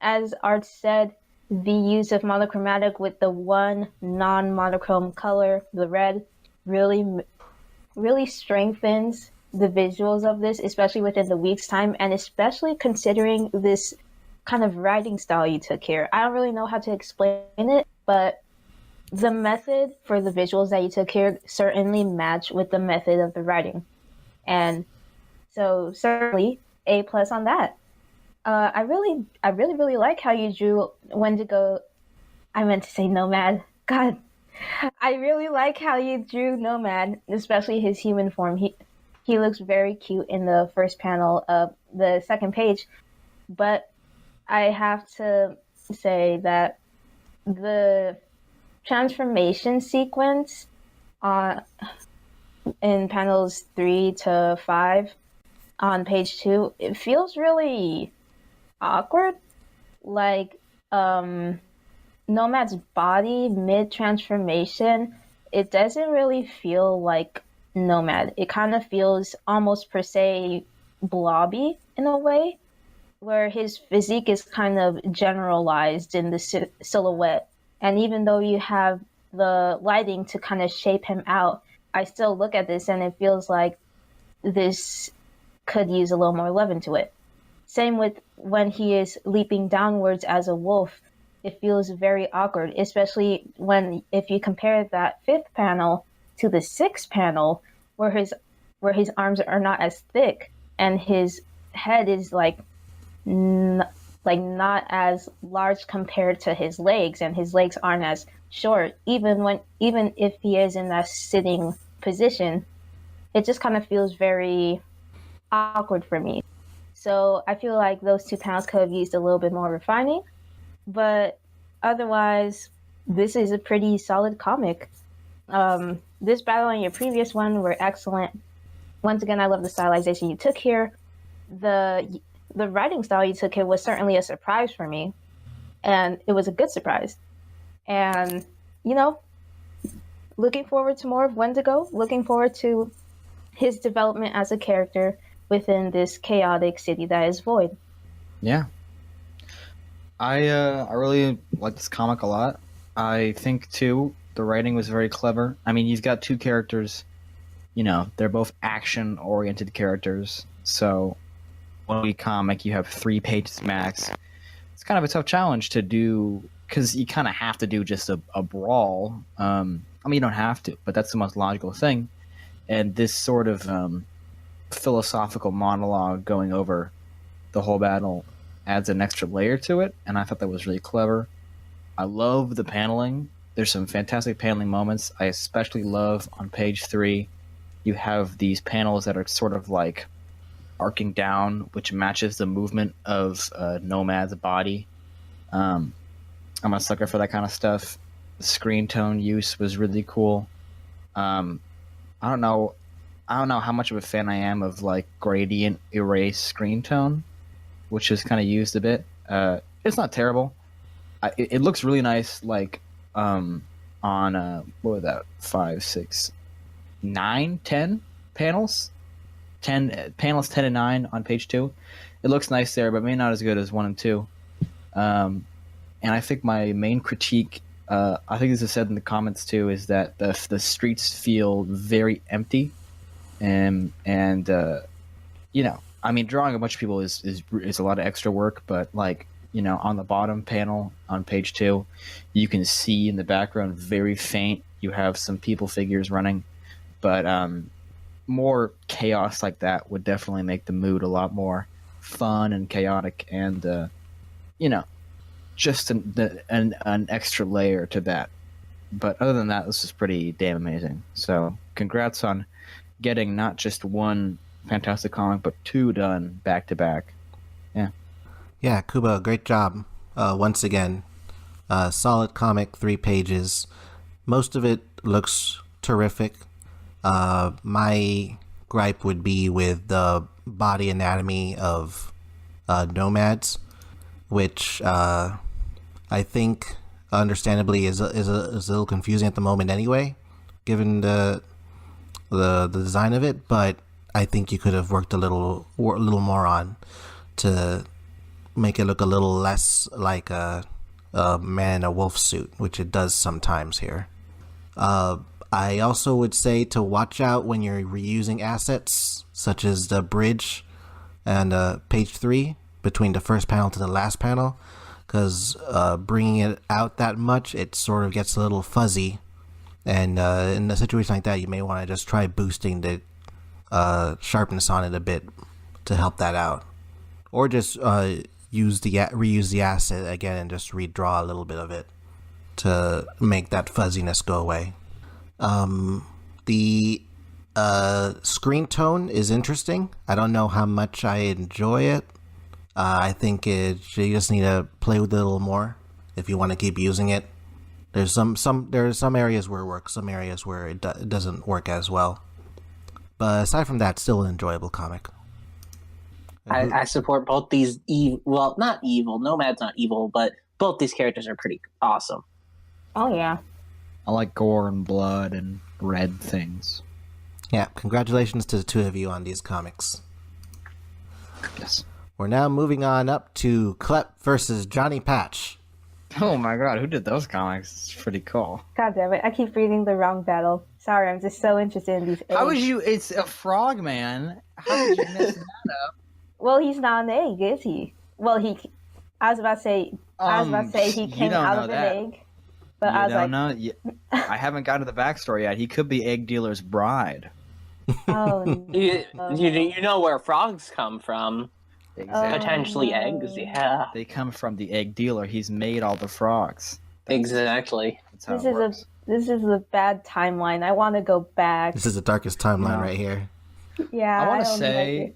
As Art said, the use of monochromatic with the one non-monochrome color, the red, really strengthens the visuals of this, especially within the week's time, and especially considering this kind of writing style you took here. I don't really know how to explain it, but the method for the visuals that you took here certainly match with the method of the writing. And so certainly A+ on that. I really like how you drew Wendigo. I meant to say Nomad. God, I really like how you drew Nomad, especially his human form. He looks very cute in the first panel of the second page. But I have to say that the transformation sequence in panels 3 to 5 on page 2, it feels really awkward. Like Nomad's body mid-transformation, it doesn't really feel like Nomad. It kind of feels almost per se blobby in a way, where his physique is kind of generalized in the silhouette. And even though you have the lighting to kind of shape him out, I still look at this and it feels like this could use a little more love into it. Same with when he is leaping downwards as a wolf. It feels very awkward, especially if you compare that 5th panel to the 6th panel, where his arms are not as thick and his head is like not as large compared to his legs, and his legs aren't as short. Even if he is in that sitting position, it just kind of feels very awkward for me. So I feel like those 2 panels could have used a little bit more refining. But otherwise, this is a pretty solid comic. This battle and your previous one were excellent. Once again, I love the stylization you took here. The writing style you took here was certainly a surprise for me, and it was a good surprise. And looking forward to more of Wendigo. Looking forward to his development as a character within this chaotic city that is Void. Yeah. I really like this comic a lot. I think too the writing was very clever. I mean, you've got two characters, they're both action oriented characters. So one week comic, you have 3 pages max. It's kind of a tough challenge to do because you kind of have to do just a brawl. I mean, you don't have to, but that's the most logical thing. And this sort of philosophical monologue going over the whole battle adds an extra layer to it, and I thought that was really clever. I love the paneling. There's some fantastic paneling moments. I especially love on page 3, you have these panels that are sort of like arcing down, which matches the movement of Nomad's body. I'm a sucker for that kind of stuff. The screen tone use was really cool. I don't know how much of a fan I am of like gradient erase screen tone, which is kind of used a bit. It's not terrible. It looks really nice, like on what was that? 5, 6, 9, 10 panels. 10 panels, 10 and 9 on page 2. It looks nice there, but maybe not as good as 1 and 2. And I think my main critique, I think this is said in the comments too, is that the streets feel very empty, and I mean, drawing a bunch of people is a lot of extra work, but like, on the bottom panel on page 2, you can see in the background very faint, you have some people figures running, but more chaos like that would definitely make the mood a lot more fun and chaotic, and just an extra layer to that. But other than that, this is pretty damn amazing. So congrats on getting not just one fantastic comic, but 2 done back to back. Yeah, Kuba, great job. Once again, solid comic, 3 pages. Most of it looks terrific. My gripe would be with the body anatomy of Nomads, which I think, understandably, is a little confusing at the moment anyway, given the design of it. But I think you could have worked a little more on to make it look a little less like a man in a wolf suit, which it does sometimes here. I also would say to watch out when you're reusing assets, such as the bridge and page 3, between the first panel to the last panel, because bringing it out that much, it sort of gets a little fuzzy. And in a situation like that, you may want to just try boosting the sharpness on it a bit to help that out. Or just reuse the asset again and just redraw a little bit of it to make that fuzziness go away. The screen tone is interesting. I don't know how much I enjoy it. I think you just need to play with it a little more if you want to keep using it. There's some areas where it works, some areas where it doesn't work as well. But aside from that, still an enjoyable comic. I support both these well, not evil. Nomad's not evil, but both these characters are pretty awesome. Oh yeah. I like gore and blood and red things. Yeah, congratulations to the 2 of you on these comics. Yes. We're now moving on up to Klepp versus Johnny Patch. Oh my god, who did those comics? It's pretty cool. God damn it, I keep reading the wrong battle. Sorry, I'm just so interested in these eggs. How would you... It's a frog, man. How did you mess that up? Well, he's not an egg, is he? Well, I was about to say he came out of an egg. But I was like... know? I haven't gotten to the backstory yet. He could be Egg Dealer's bride. Oh, no. You know where frogs come from. Exactly. Potentially eggs, yeah. They come from the Egg Dealer. He's made all the frogs. Exactly. That's how it works. This is a bad timeline. I want to go back. This is the darkest timeline right here. Yeah, I want to say,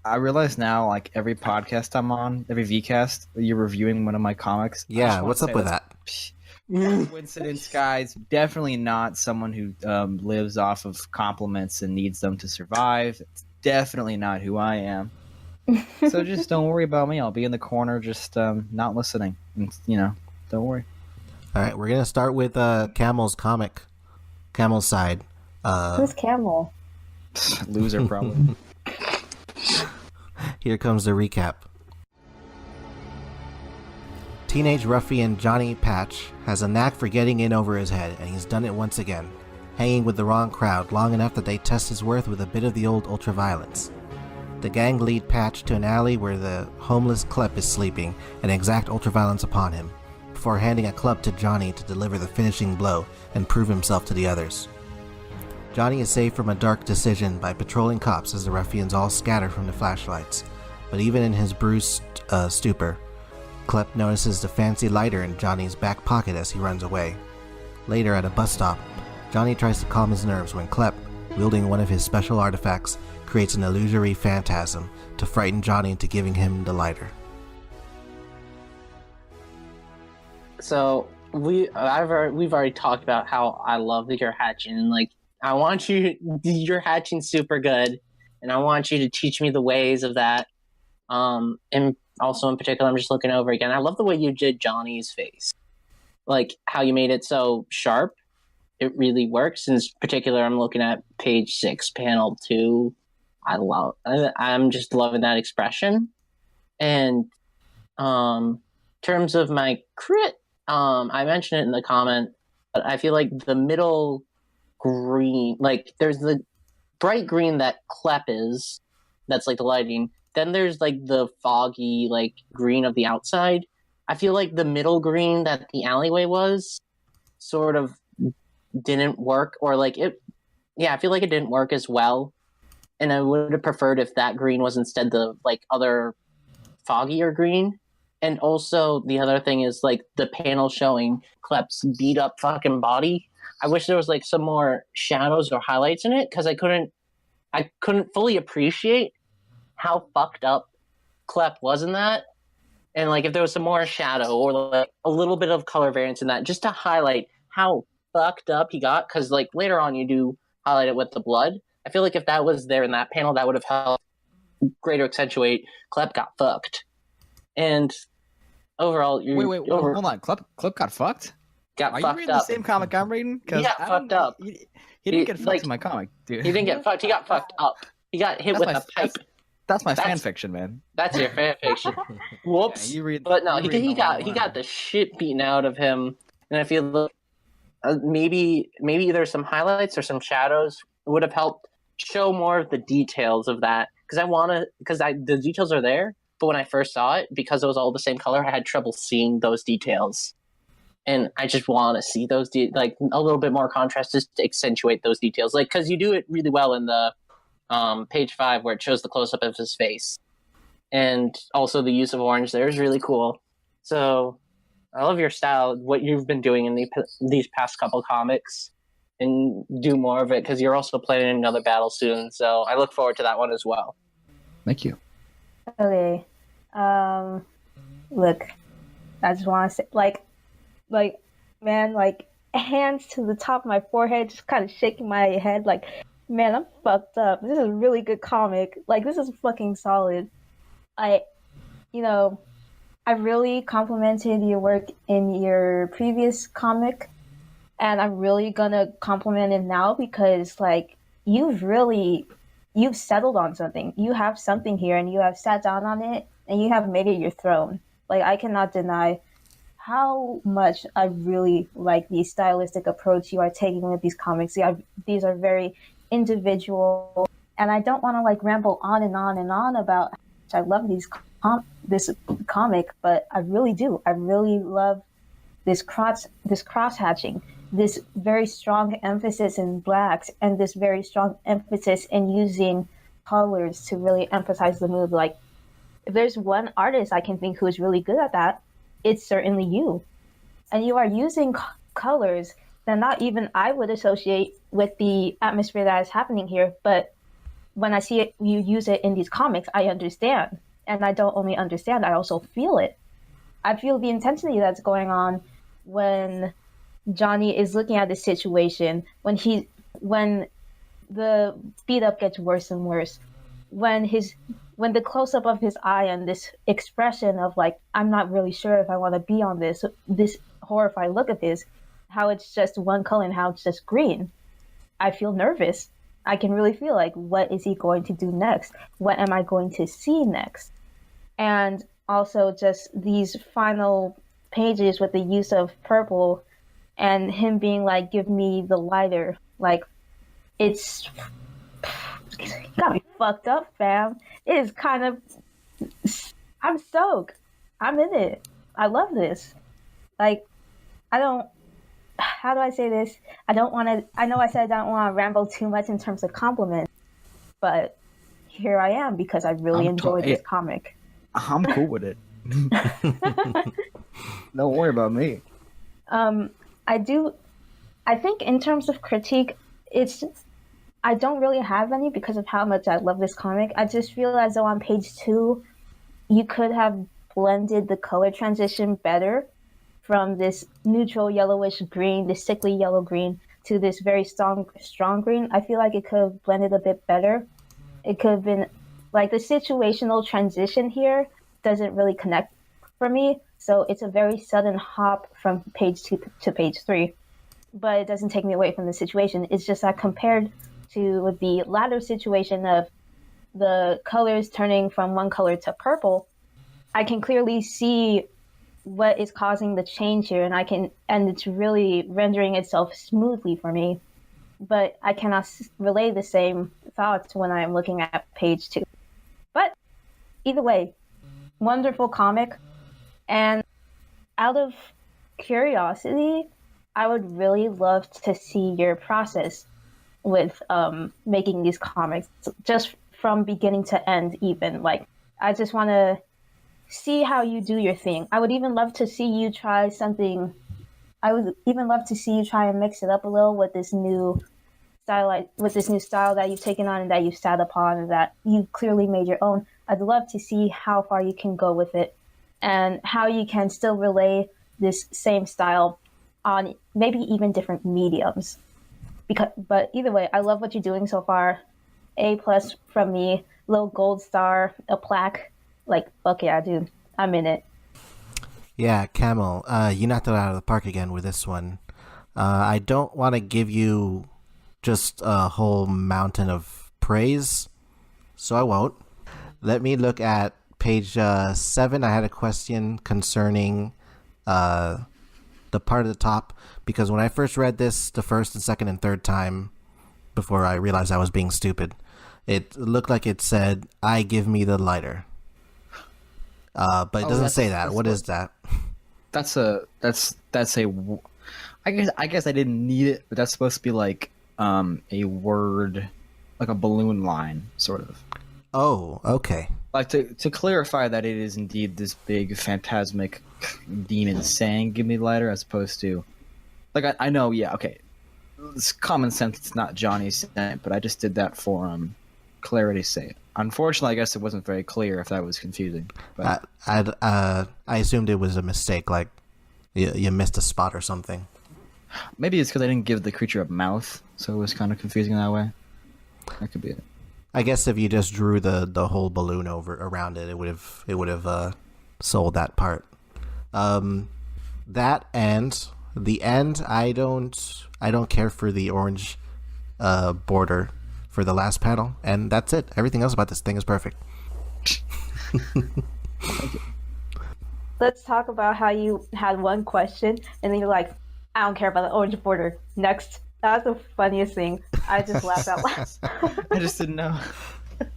I realize now, like every podcast I'm on, every VCast, you're reviewing one of my comics. Yeah, what's up with that? Coincidence, guys. Definitely not someone who lives off of compliments and needs them to survive. It's definitely not who I am. So just don't worry about me. I'll be in the corner, just not listening. And, don't worry. All right, we're gonna start with Camel's comic, Camel's side. Who's Camel? Loser, probably. Here comes the recap. Teenage ruffian Johnny Patch has a knack for getting in over his head, and he's done it once again, hanging with the wrong crowd long enough that they test his worth with a bit of the old ultraviolence. The gang lead Patch to an alley where the homeless Klepp is sleeping and exact ultraviolence upon him, before handing a club to Johnny to deliver the finishing blow and prove himself to the others. Johnny is saved from a dark decision by patrolling cops as the ruffians all scatter from the flashlights, but even in his bruised stupor, Klepp notices the fancy lighter in Johnny's back pocket as he runs away. Later at a bus stop, Johnny tries to calm his nerves when Klepp, wielding one of his special artifacts, creates an illusory phantasm to frighten Johnny into giving him the lighter. So we've already talked about how I love your hatching. Like, I want your hatching's super good, and I want you to teach me the ways of that. And also in particular, I'm just looking over again. I love the way you did Johnny's face, like how you made it so sharp. It really works. In particular, I'm looking at page 6, panel 2. I'm just loving that expression. And terms of my crit, I mentioned it in the comment, but I feel like the middle green, like there's the bright green that Klepp is, that's like the lighting. Then there's like the foggy like green of the outside. I feel like the middle green that the alleyway was sort of didn't work, or like it. Yeah, I feel like it didn't work as well. And I would have preferred if that green was instead the like other foggier green. And also the other thing is like the panel showing Klepp's beat up fucking body. I wish there was like some more shadows or highlights in it, because I couldn't fully appreciate how fucked up Klepp was in that. And like if there was some more shadow or like a little bit of color variance in that, just to highlight how fucked up he got, because like later on you do highlight it with the blood. I feel like if that was there in that panel, that would have helped greater accentuate Klepp got fucked. And overall, hold on. Klepp got fucked? Got Are fucked you reading up. the same comic I'm reading? He got fucked up. He didn't get fucked in my comic, dude. He didn't get fucked. He got fucked up. He got hit with a pipe. That's my fan fiction, man. That's your fan fiction. Whoops. Yeah, but no, he got the shit beaten out of him, and I feel like maybe either some highlights or some shadows would have helped show more of the details of that, because the details are there, but when I first saw it, because it was all the same color, I had trouble seeing those details. And I just want to see those, like a little bit more contrast just to accentuate those details. Like, because you do it really well in the page 5 where it shows the close-up of his face. And also the use of orange there is really cool. So I love your style, what you've been doing in these past couple comics. And do more of it, because you're also planning another battle soon. So I look forward to that one as well. Thank you. Okay. Look, I just want to say, like, man, like, hands to the top of my forehead, just kind of shaking my head, like, man, I'm fucked up. This is a really good comic. Like, this is fucking solid. I really complimented your work in your previous comic, and I'm really gonna compliment it now because, like, you've settled on something. You have something here, and you have sat down on it, and you have made it your throne. Like, I cannot deny how much I really like the stylistic approach you are taking with these comics. These are very individual, and I don't want to like ramble on and on and on about how much I love this comic, but I really do. I really love this cross hatching, this very strong emphasis in blacks, and this very strong emphasis in using colors to really emphasize the mood. Like, if there's one artist I can think who's really good at that, it's certainly you. And you are using colors that not even I would associate with the atmosphere that is happening here, but when I see it, you use it in these comics, I understand. And I don't only understand, I also feel it. I feel the intensity that's going on when Johnny is looking at the situation, when the beat up gets worse and worse, when the close up of his eye and this expression of like, I'm not really sure if I want to be on this horrified look of his, how it's just one color and how it's just green. I feel nervous. I can really feel like, what is he going to do next? What am I going to see next? And also just these final pages with the use of purple and him being like, give me the lighter. Like, it's got me fucked up, fam. It is kind of, I'm stoked. I'm in it. I love this. Like, how do I say this? I know I said I don't want to ramble too much in terms of compliments, but here I am because I really enjoyed this comic. I'm cool with it. Don't worry about me. I think in terms of critique, I don't really have any because of how much I love this comic. I just feel as though on page 2, you could have blended the color transition better from this neutral yellowish green, this sickly yellow green, to this very strong green. I feel like it could have blended a bit better. It could have been like the situational transition here doesn't really connect for me. So it's a very sudden hop from page 2 to page 3, but it doesn't take me away from the situation. It's just that compared to the latter situation of the colors turning from one color to purple, I can clearly see what is causing the change here, and it's really rendering itself smoothly for me. But I cannot relay the same thoughts when I'm looking at page 2. But either way, wonderful comic. And out of curiosity, I would really love to see your process with making these comics, just from beginning to end even. Like, I just want to see how you do your thing. I would even love to see you try something. I would even love to see you try and mix it up a little with this new style that you've taken on and that you've sat upon and that you clearly made your own. I'd love to see how far you can go with it and how you can still relay this same style on maybe even different mediums. But either way, I love what you're doing so far. A+ from me, little gold star, a plaque. Like, fuck yeah, dude. I'm in it. Yeah, Camel, you knocked it out of the park again with this one. I don't want to give you just a whole mountain of praise, so I won't. Let me look at page 7. I had a question concerning the part at the top, because when I first read this the first and second and third time, before I realized I was being stupid, it looked like it said, I give me the lighter. But it doesn't say that. What is that? That's a. I guess I didn't need it, but that's supposed to be like a word, like a balloon line, sort of. Oh, okay. Like to clarify that it is indeed this big phantasmic demon saying "Give me the lighter," as opposed to, like I know, yeah, okay, it's common sense. It's not Johnny saying it, but I just did that for clarity's sake. Unfortunately, I guess it wasn't very clear if that was confusing. But I assumed it was a mistake, like you missed a spot or something. Maybe it's because I didn't give the creature a mouth, so it was kind of confusing that way. That could be it. I guess if you just drew the whole balloon around it, it would have sold that part. That and the end, I don't care for the orange border for the last panel, and that's it. Everything else about this thing is perfect. Let's talk about how you had one question and then you're like, I don't care about the orange border. Next. That was the funniest thing. I just laughed out loud. I just didn't know.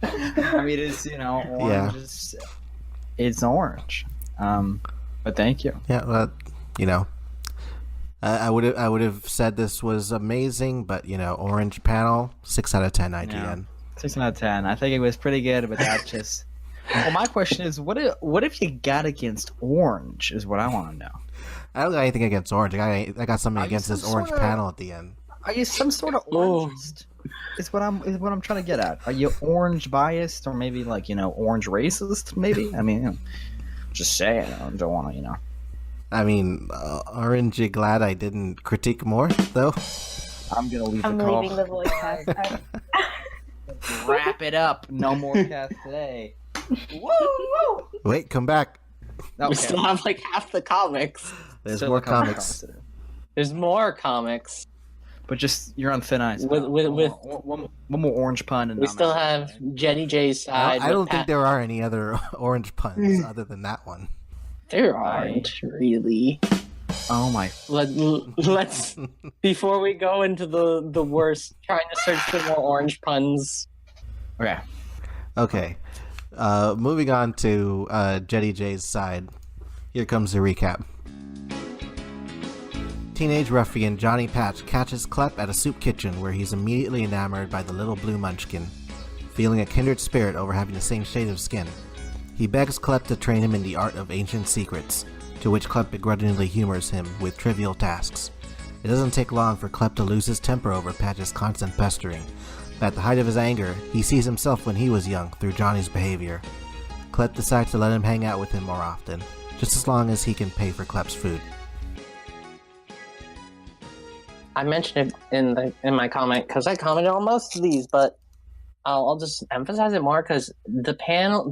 I mean, it's, orange is, it's orange. But thank you. Yeah, well, I would have said this was amazing, but orange panel, 6 out of 10 IGN. Yeah, 6 out of 10. I think it was pretty good, but that just. Well, my question is, what if you got against orange? Is what I want to know. I don't got anything against orange. I got something against this orange panel at the end. Are you some sort of Ooh. orangist? Is what I'm trying to get at. Are you orange biased or maybe like orange racist? Maybe. I mean, just saying. I don't want to. I mean, aren't you glad I didn't critique more, though? I'm gonna leave I'm the call. leaving the voice cast. Wrap it up. No more cast today. Woo! Wait, come back. We still have like half the comics. There's Still more a couple comics. to do. There's more comics. But just you're on thin ice. With- one more orange pun and We I'm still out. have Jenny J's side. I with don't think Pat. there are any other orange puns other than that one. There aren't really. Oh my. Let's before we go into the worst, trying to search for more orange puns. Okay. Okay. Moving on to Jetty J's side. Here comes the recap. Teenage ruffian Johnny Patch catches Klepp at a soup kitchen where he's immediately enamored by the little blue munchkin, feeling a kindred spirit over having the same shade of skin. He begs Klepp to train him in the art of ancient secrets, to which Klepp begrudgingly humors him with trivial tasks. It doesn't take long for Klepp to lose his temper over Patch's constant pestering. At the height of his anger, he sees himself when he was young through Johnny's behavior. Klepp decides to let him hang out with him more often, just as long as he can pay for Klepp's food. I mentioned it in my comment because I commented on most of these, but I'll just emphasize it more because the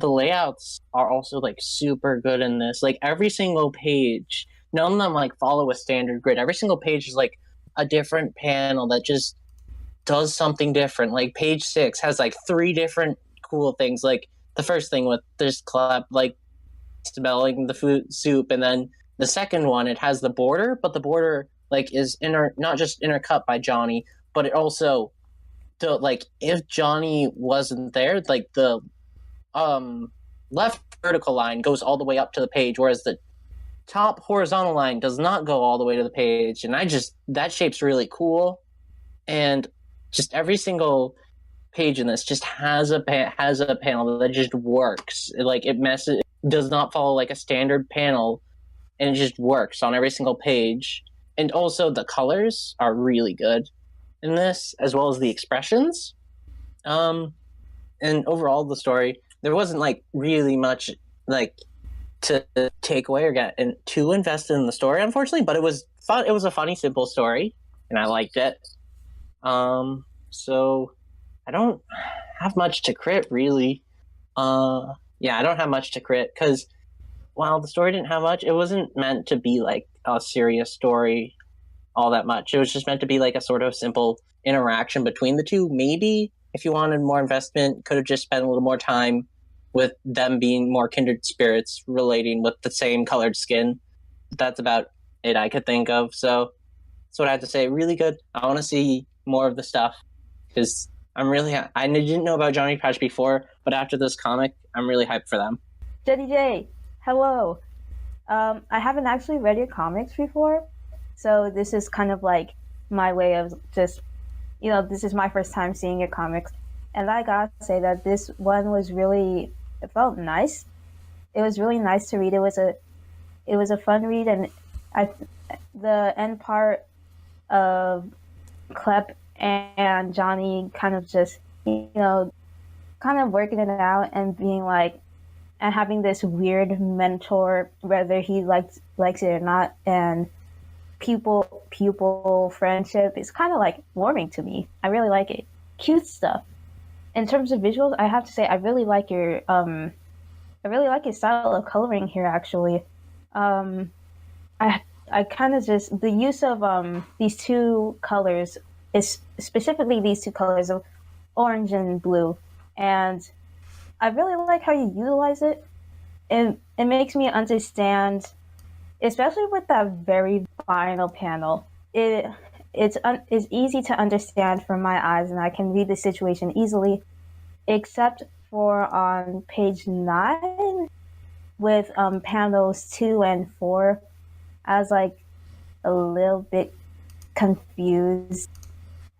layouts are also like super good in this. Like every single page, none of them like follow a standard grid. Every single page is like a different panel that just does something different. Like page 6 has like 3 different cool things. Like the first thing with this Klepp like smelling the food soup, and then the second one it has the border, but the border like is not just intercut by Johnny, but it also like if Johnny wasn't there, like the left vertical line goes all the way up to the page, whereas the top horizontal line does not go all the way to the page, and that shape's really cool. And just every single page in this just has a panel that just works. It does not follow like a standard panel, and it just works on every single page. And also the colors are really good in this, as well as the expressions. And overall the story, there wasn't like really much like to take away or get too invested in the story, unfortunately, but it was fun. It was a funny, simple story, and I liked it. So I don't have much to crit really. I don't have much to crit because while the story didn't have much, it wasn't meant to be like a serious story all that much. It was just meant to be like a sort of simple interaction between the two. Maybe if you wanted more investment, could have just spent a little more time with them being more kindred spirits relating with the same colored skin. That's about it I could think of. So that's what I have to say. Really good. I want to see more of the stuff because I didn't know about Johnny Patch before, but after this comic, I'm really hyped for them. Jetty J, hello. I haven't actually read your comics before, so this is kind of like my way of just, this is my first time seeing your comics, and I gotta say that this one was really, it felt nice. It was really nice to read. It was a fun read, and the end part of Klepp and Johnny kind of just, kind of working it out and being like, and having this weird mentor, whether he likes it or not, and pupil friendship is kind of like warming to me. I really like it. Cute stuff. In terms of visuals, I have to say I really like your style of coloring here. Actually, I kind of just the use of these two colors is specifically these two colors of orange and blue, and I really like how you utilize it. It makes me understand, especially with that very final panel. It's easy to understand from my eyes, and I can read the situation easily, except for on page 9 with panels 2 and 4. I was like a little bit confused.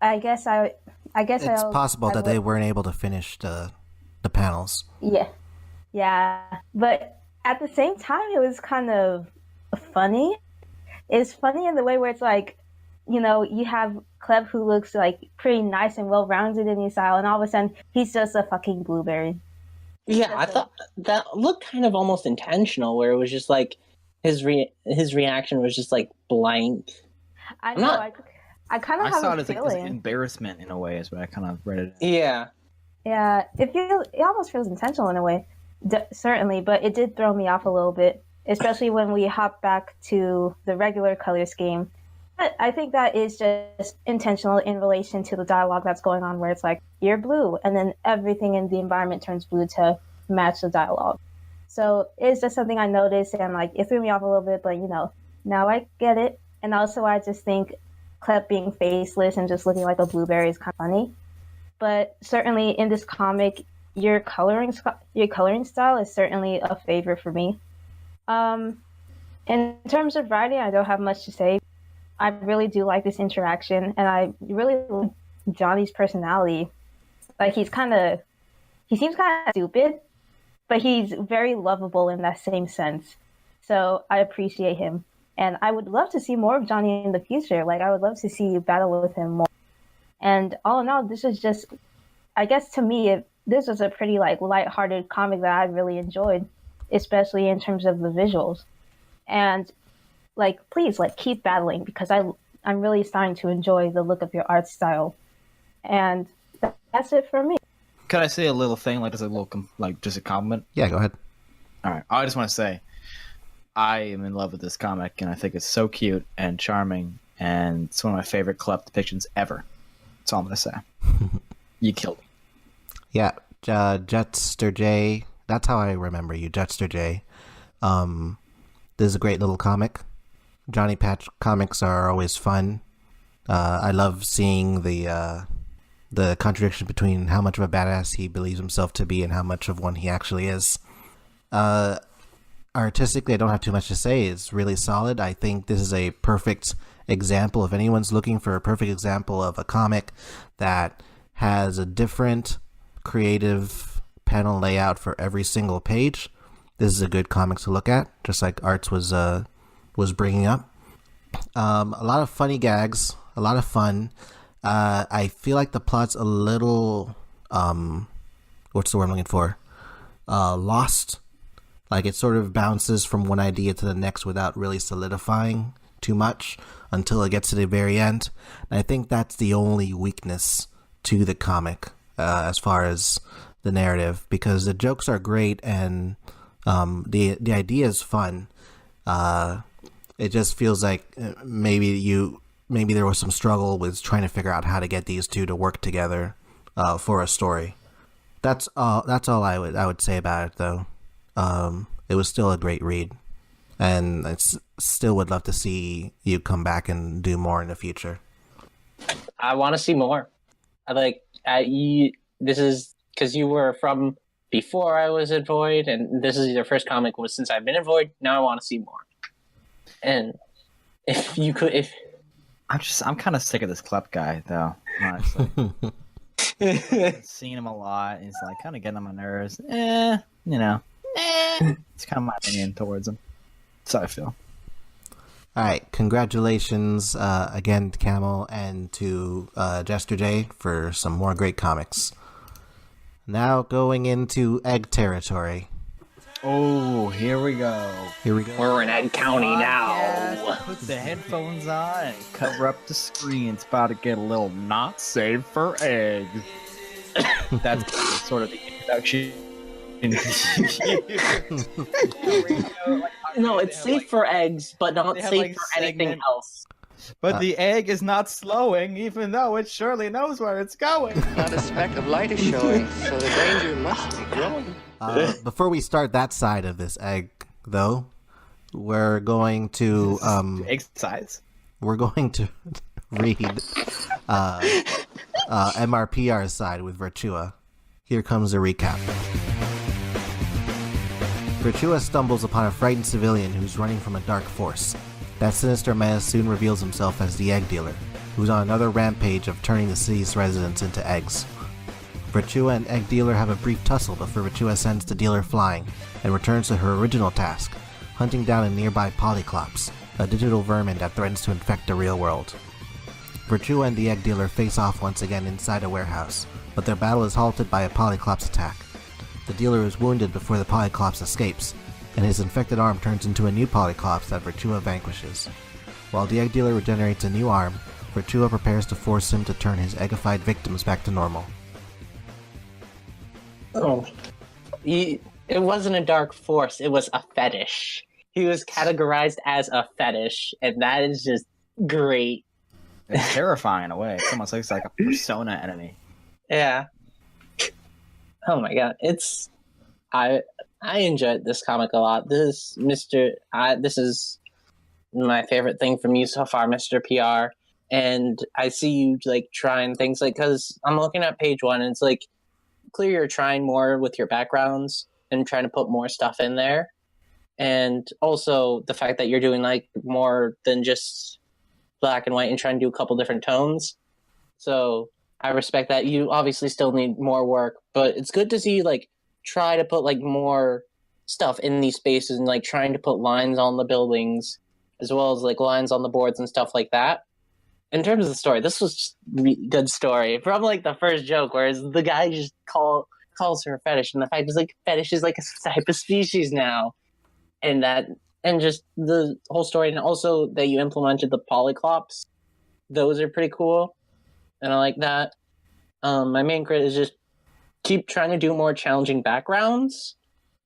I guess It's possible that they weren't able to finish the panels. Yeah, but at the same time, it was kind of funny. It's funny in the way where it's like, you have Klepp who looks like pretty nice and well-rounded in his style, and all of a sudden he's just a fucking blueberry. Yeah, I thought that looked kind of almost intentional, where it was just like his reaction was just like blank. I know. I kind of I have saw a it as like feeling. embarrassment in a way, is what I kind of read it. Yeah. Yeah, it almost feels intentional in a way, certainly, but it did throw me off a little bit, especially when we hop back to the regular color scheme. But I think that is just intentional in relation to the dialogue that's going on, where it's like, you're blue, and then everything in the environment turns blue to match the dialogue. So it's just something I noticed, and like it threw me off a little bit, but now I get it. And also I just think Klepp being faceless and just looking like a blueberry is kind of funny. But certainly in this comic, your coloring style is certainly a favorite for me. In terms of writing, I don't have much to say. I really do like this interaction, and I really like Johnny's personality. Like he seems kind of stupid, but he's very lovable in that same sense. So I appreciate him, and I would love to see more of Johnny in the future. Like I would love to see you battle with him more. And all in all, this is just, I guess to me, this was a pretty like lighthearted comic that I really enjoyed, especially in terms of the visuals. And like, please, like keep battling, because I'm really starting to enjoy the look of your art style. And that's it for me. Could I say a little thing, like just a little, just a compliment? Yeah, go ahead. All right. I just want to say, I am in love with this comic, and I think it's so cute and charming, and it's one of my favorite Klepp depictions ever. That's all I'm going to say. You killed me. Yeah, Jetster J. That's how I remember you, Jetster J. This is a great little comic. Johnny Patch comics are always fun. I love seeing the contradiction between how much of a badass he believes himself to be and how much of one he actually is. Artistically, I don't have too much to say. It's really solid. I think this is a perfect example. If anyone's looking for a perfect example of a comic that has a different creative panel layout for every single page, this is a good comic to look at, just like Arts was bringing up. A lot of funny gags, a lot of fun. I feel like the plot's a little, what's the word I'm looking for? Lost. Like it sort of bounces from one idea to the next without really solidifying too much until it gets to the very end. And I think that's the only weakness to the comic as far as the narrative, because the jokes are great and the idea is fun. It just feels like maybe there was some struggle with trying to figure out how to get these two to work together for a story. That's all I would say about it, though. It was still a great read, and I still would love to see you come back and do more in the future. I want to see more. This is because you were from before I was in Void, and this is your first comic since I've been in Void. Now I want to see more. And if you could, I'm kind of sick of this Klepp guy, though. Honestly, I've seen him a lot. He's like kind of getting on my nerves. It's kind of my opinion towards him. That's how I feel. All right, congratulations again to Camel and to Jester J for some more great comics. Now going into Egg territory. Oh, here we go. we're in Egg County now. Put the headphones on and cover up the screen. It's about to get a little not safe for eggs. That's sort of the introduction. No, it's safe for eggs, but not safe for anything else. But the egg is not slowing, even though it surely knows where it's going. Not a speck of light is showing, so the danger must be growing. Before we start that side of this egg, though, we're going to egg size. We're going to read MRPR's side with Virtua. Here comes a recap. Virtua stumbles upon a frightened civilian who's running from a dark force. That sinister menace soon reveals himself as the egg dealer, who's on another rampage of turning the city's residents into eggs. Virtua and egg dealer have a brief tussle before Virtua sends the dealer flying and returns to her original task, hunting down a nearby Polyclops, a digital vermin that threatens to infect the real world. Virtua and the egg dealer face off once again inside a warehouse, but their battle is halted by a Polyclops attack. The dealer is wounded before the Polyclops escapes, and his infected arm turns into a new Polyclops that Virtua vanquishes. While the egg dealer regenerates a new arm, Virtua prepares to force him to turn his eggified victims back to normal. Oh. It wasn't a dark force, it was a fetish. He was categorized as a fetish, and that is just great. It's terrifying in a way. It almost looks like a persona enemy. Yeah. Oh my god, I enjoyed this comic a lot. This is my favorite thing from you so far, Mr. PR. And I see you like trying things like, because I'm looking at page 1 and it's like clear you're trying more with your backgrounds and trying to put more stuff in there. And also the fact that you're doing like more than just black and white and trying to do a couple different tones. So I respect that. You obviously still need more work, but it's good to see you like try to put like more stuff in these spaces and like trying to put lines on the buildings as well as like lines on the boards and stuff like that. In terms of the story, this was just a good story from like the first joke, whereas the guy just calls her a fetish, and the fact is like fetish is like a type of species now, and just the whole story, and also that you implemented the polyclops, those are pretty cool, and I like that. My main crit is just keep trying to do more challenging backgrounds,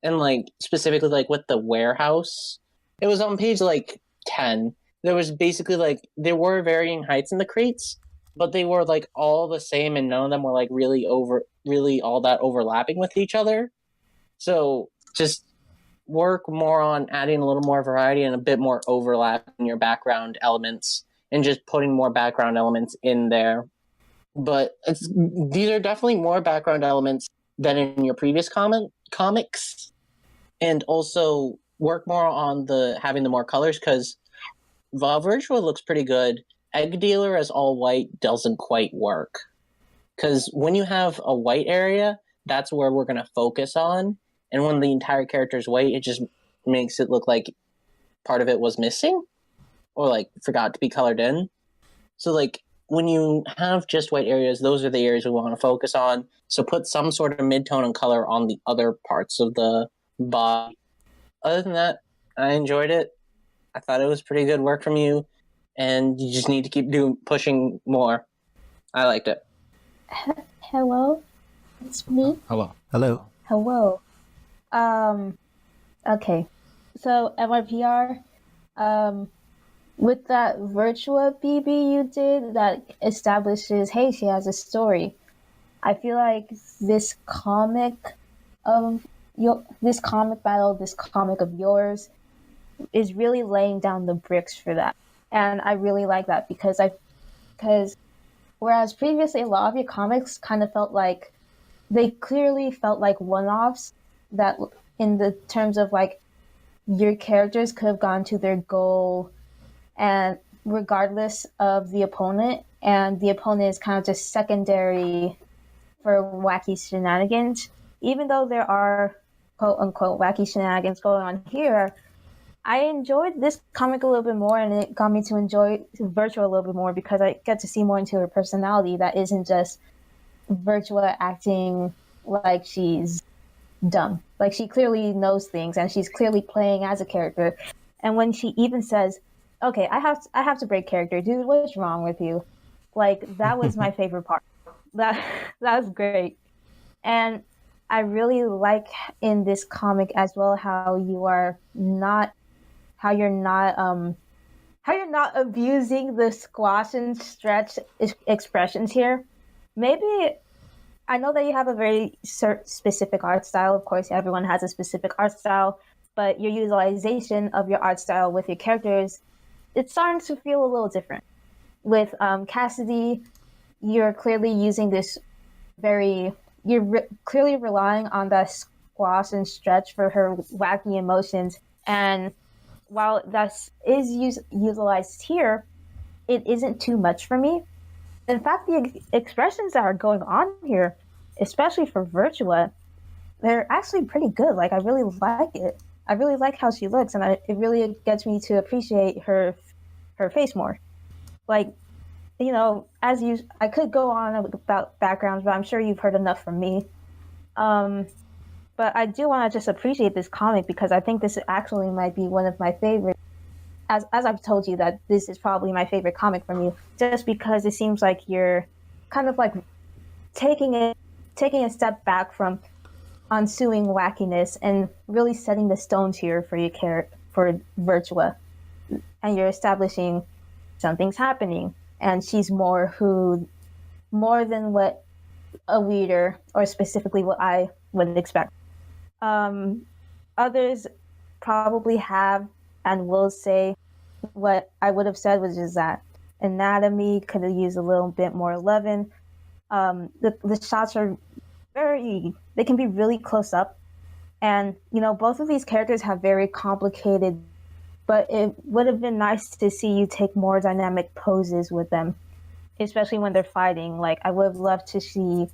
and like specifically like with the warehouse, it was on page like 10. There was basically like there were varying heights in the crates, but they were like all the same, and none of them were like really all that overlapping with each other. So just work more on adding a little more variety and a bit more overlap in your background elements, and just putting more background elements in there. But these are definitely more background elements than in your previous comics, and also work more on having the more colors, because Virtua looks pretty good. Egg Dealer as all white doesn't quite work, because when you have a white area, that's where we're going to focus on, and when the entire character is white, it just makes it look like part of it was missing or like forgot to be colored in. So like when you have just white areas, those are the areas we want to focus on. So put some sort of mid-tone and color on the other parts of the body. Other than that, I enjoyed it. I thought it was pretty good work from you, and you just need to keep pushing more. I liked it. Hello, it's me. Hello. Hello. Hello. Okay. So MRPR, with that Virtua BB you did that establishes, hey, she has a story. I feel like this comic battle, this comic of yours, is really laying down the bricks for that, and I really like that because whereas previously a lot of your comics kind of felt like they clearly felt like one-offs, that in the terms of like your characters could have gone to their goal and regardless of the opponent, and the opponent is kind of just secondary for wacky shenanigans. Even though there are quote-unquote wacky shenanigans going on here, I enjoyed this comic a little bit more, and it got me to enjoy Virtua a little bit more because I get to see more into her personality that isn't just Virtua acting like she's dumb. Like, she clearly knows things, and she's clearly playing as a character. And when she even says, okay, I have to break character. Dude, what's wrong with you? Like, that was my favorite part. That was great. And I really like in this comic as well how you're not abusing the squash and stretch expressions here. Maybe, I know that you have a very specific art style. Of course, everyone has a specific art style, but your utilization of your art style with your characters, it's starting to feel a little different. With Cassidy, you're clearly using this clearly relying on that squash and stretch for her wacky emotions, and while that is utilized here, it isn't too much for me. In fact, the expressions that are going on here, especially for Virtua, they're actually pretty good. Like, I really like it. I really like how she looks, and it really gets me to appreciate her face more. Like, I could go on about backgrounds, but I'm sure you've heard enough from me. But I do want to just appreciate this comic because I think this actually might be one of my favorites. As I've told you that this is probably my favorite comic from you, just because it seems like you're kind of like taking a step back from ensuing wackiness and really setting the stones here for Virtua, and you're establishing something's happening, and she's more than what a reader, or specifically what I would expect. Others probably have and will say what I would have said, which is that anatomy could have used a little bit more loving. The shots are they can be really close up, and both of these characters have very complicated, but it would have been nice to see you take more dynamic poses with them, especially when they're fighting. Like, I would have loved to see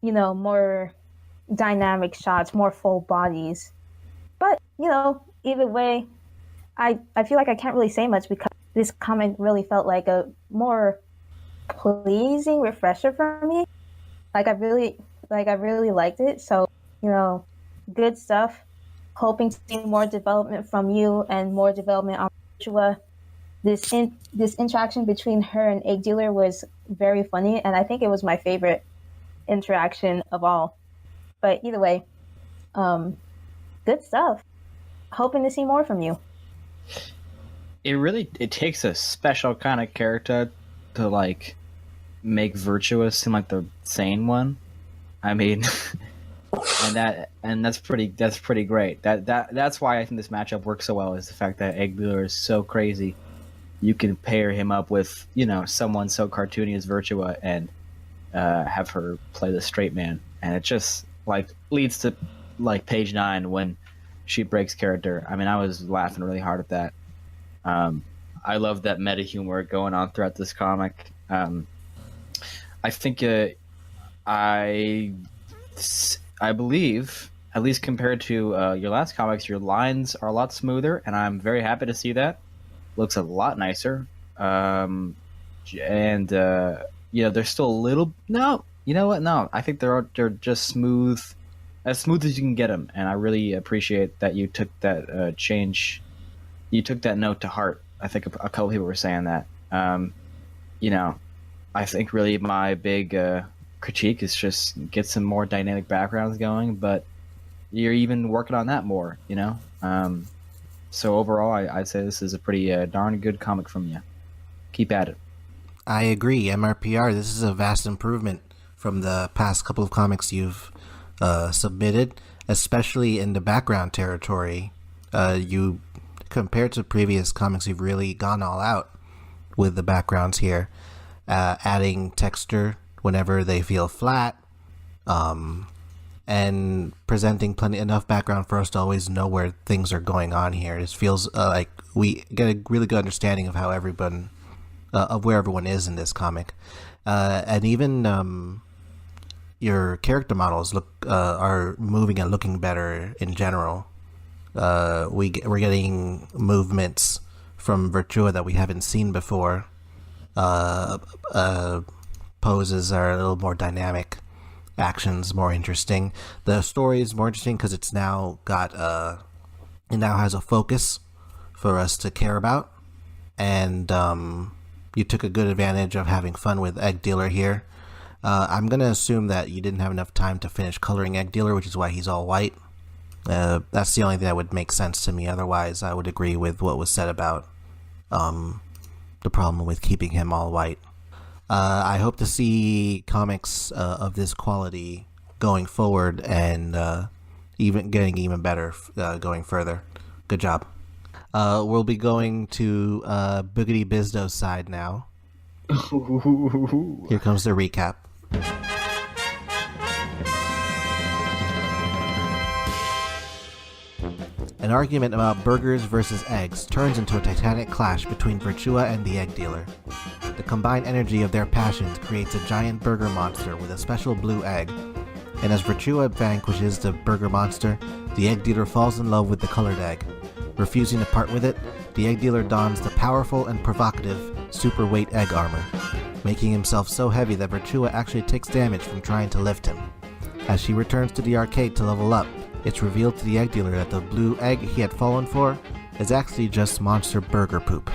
more dynamic shots, more full bodies. But either way, I feel like I can't really say much because this comic really felt like a more pleasing refresher for me. I really liked it. So, good stuff. Hoping to see more development from you and more development on Virtua. This interaction between her and Egg Dealer was very funny, and I think it was my favorite interaction of all. But either way, good stuff. Hoping to see more from you. It takes a special kind of character to make Virtua seem like the sane one. I mean, and that's pretty great. That's why I think this matchup works so well, is the fact that Egg Dealer is so crazy. You can pair him up with someone so cartoony as Virtua and have her play the straight man, and it just leads to page 9 when she breaks character. I mean, I was laughing really hard at that. I love that meta humor going on throughout this comic. I think I believe, at least compared to your last comics, your lines are a lot smoother, and I'm very happy to see that. Looks a lot nicer. And they're still a little... No, you know what? No, I think they're just smooth, as smooth as you can get them, and I really appreciate that you took that change. You took that note to heart. I think a couple people were saying that. I think really my big critique is just get some more dynamic backgrounds going, but you're even working on that more, So overall, I'd say this is a pretty darn good comic from you. Keep at it. I agree. MRPR, this is a vast improvement from the past couple of comics you've submitted, especially in the background territory. You, compared to previous comics, you've really gone all out with the backgrounds here, adding texture whenever they feel flat, and presenting enough background for us to always know where things are going on here. It feels like we get a really good understanding of how everyone, of where everyone is in this comic, and even your character models are moving and looking better in general. We're getting movements from Virtua that we haven't seen before. Poses are a little more dynamic. Actions more interesting. The story is more interesting because it's now got it now has a focus for us to care about, and you took a good advantage of having fun with Egg Dealer here. I'm gonna assume that you didn't have enough time to finish coloring Egg Dealer, which is why he's all white. That's the only thing that would make sense to me. Otherwise, I would agree with what was said about the problem with keeping him all white. I hope to see comics of this quality going forward, and even getting even better going further. Good job. We'll be going to Boogity Bizdo's side now. Here comes the recap. An argument about burgers versus eggs turns into a titanic clash between Virtua and the Egg Dealer. The combined energy of their passions creates a giant burger monster with a special blue egg, and as Virtua vanquishes the burger monster, the Egg Dealer falls in love with the colored egg. Refusing to part with it, the Egg Dealer dons the powerful and provocative super weight egg armor. making himself so heavy that Virtua actually takes damage from trying to lift him. As she returns to the arcade to level up, it's revealed to the egg dealer that the blue egg he had fallen for is actually just monster burger poop.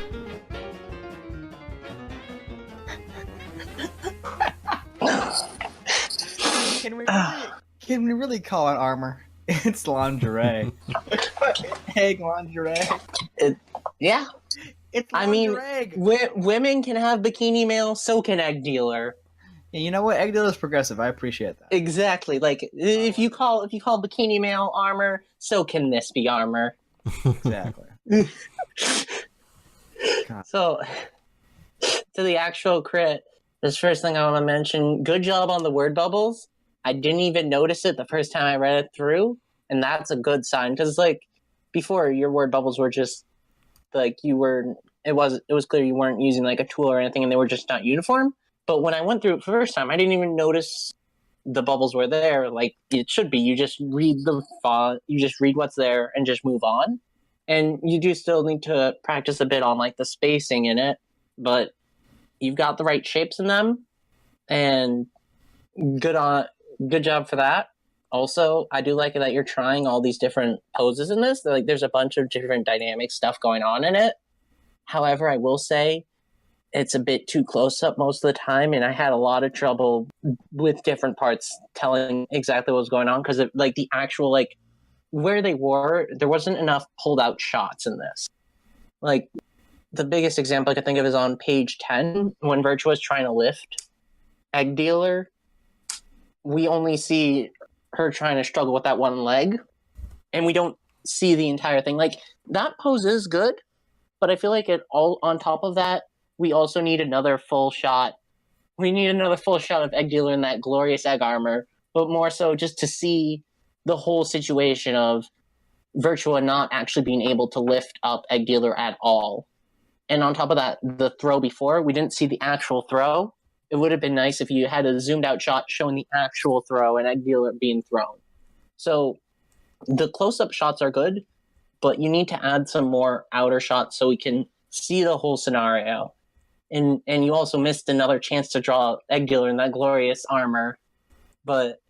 Can we really call it armor? It's lingerie. Egg lingerie. Yeah. It's I mean, lingerie. women can have bikini mail, so can egg dealer. Yeah, you know what? Egg dealer is progressive. I appreciate that. Exactly. Like if you call bikini mail armor, so can this be armor. Exactly. God. So to the actual crit, this first thing I want to mention, good job on the word bubbles. I didn't even notice it the first time I read it through, and that's a good sign because like before your word bubbles were just like it was clear you weren't using like a tool or anything and they were just not uniform. But when I went through it for the first time, I didn't even notice the bubbles were there like it should be. You just read the font, you just read what's there and just move on. And you do still need to practice a bit on like the spacing in it, but you've got the right shapes in them, and good job for that. Also, I do like it that you're trying all these different poses in this. Like, there's a bunch of different dynamic stuff going on in it. However, I will say it's a bit too close up most of the time, and I had a lot of trouble with different parts telling exactly what was going on because like the actual like where they were, there wasn't enough pulled out shots in this. Like the biggest example I could think of is on page 10 when Virtua is trying to lift Egg Dealer. We only see her trying to struggle with that one leg, and we don't see the entire thing. Like, that pose is good, but I feel like it all on top of that, we also need another full shot. We need another full shot of Egg Dealer in that glorious egg armor, but more so just to see the whole situation of Virtua not actually being able to lift up Egg Dealer at all. And on top of that, the throw before, we didn't see the actual throw. It would have been nice if you had a zoomed out shot showing the actual throw and Egg Dealer being thrown. So the close-up shots are good, but you need to add some more outer shots so we can see the whole scenario. And you also missed another chance to draw Egg Dealer in that glorious armor. But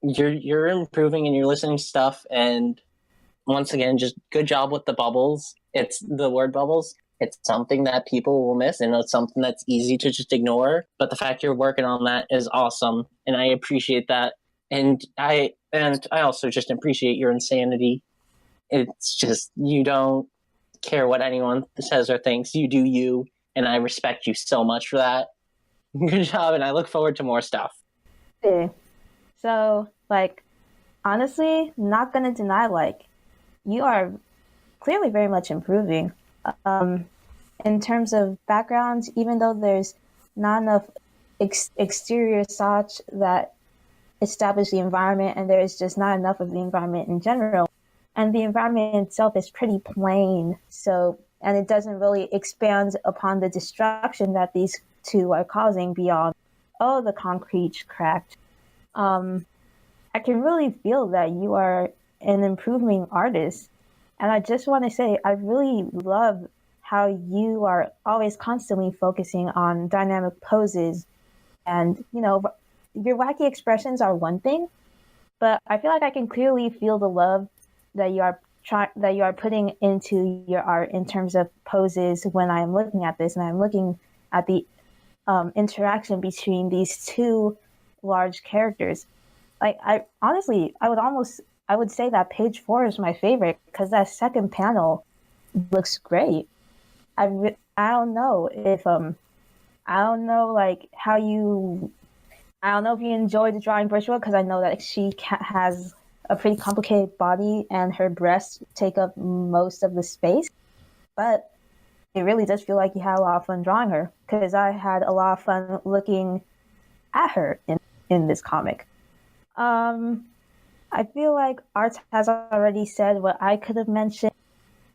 you're improving and you're listening to stuff, and once again, just good job with the bubbles. It's the word bubbles. It's something that people will miss, and it's something that's easy to just ignore. But the fact you're working on that is awesome, and I appreciate that. And I also just appreciate your insanity. It's just, you don't care what anyone says or thinks. You do you, and I respect you so much for that. Good job, and I look forward to more stuff. Okay. So, like, honestly, not gonna deny, like, you are clearly very much improving. In terms of backgrounds, even though there's not enough exterior shots that establish the environment, and there is just not enough of the environment in general, and the environment itself is pretty plain, so, and it doesn't really expand upon the destruction that these two are causing beyond, oh, the concrete's cracked. I can really feel that you are an improving artist. And I just want to say, I really love how you are always constantly focusing on dynamic poses. And, you know, your wacky expressions are one thing, but I feel like I can clearly feel the love that you are putting into your art in terms of poses when I'm looking at this, and I'm looking at the interaction between these two large characters. Like, I would say that page 4 is my favorite because that second panel looks great. I don't know if I don't know like how you, I don't know if you enjoyed drawing Virtua, because I know that she has a pretty complicated body and her breasts take up most of the space, but it really does feel like you had a lot of fun drawing her, because I had a lot of fun looking at her in this comic. I feel like Arts has already said what I could have mentioned,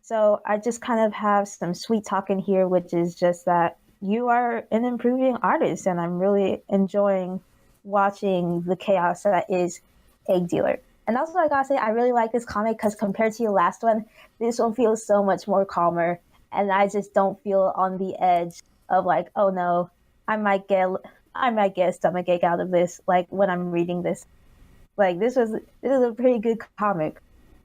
so I just kind of have some sweet talk in here, which is just that you are an improving artist, and I'm really enjoying watching the chaos that is Egg Dealer. And also, I gotta say, I really like this comic because compared to your last one, this one feels so much more calmer, and I just don't feel on the edge of like, oh no, I might get a stomachache out of this. Like when I'm reading this, like this is a pretty good comic,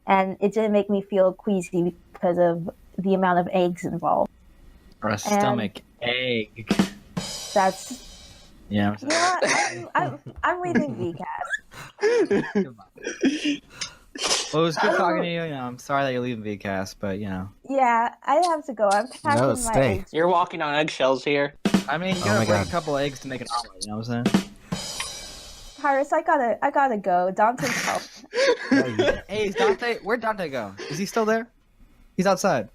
and it didn't make me feel queasy because of the amount of eggs involved. Or a stomach egg. That's Yeah. you know what? I'm reading VCast. Well, it was good talking to you. You know, I'm sorry that you're leaving VCast, but you know. Yeah, I have to go. I'm packing my stay. eggs. You're walking on eggshells here. I mean, you Oh my gotta break God. a couple eggs to make an omelet. You know what I'm saying? Paris, I gotta go. Dante's help. Hey, is Dante? Where'd Dante go? Is he still there? He's outside.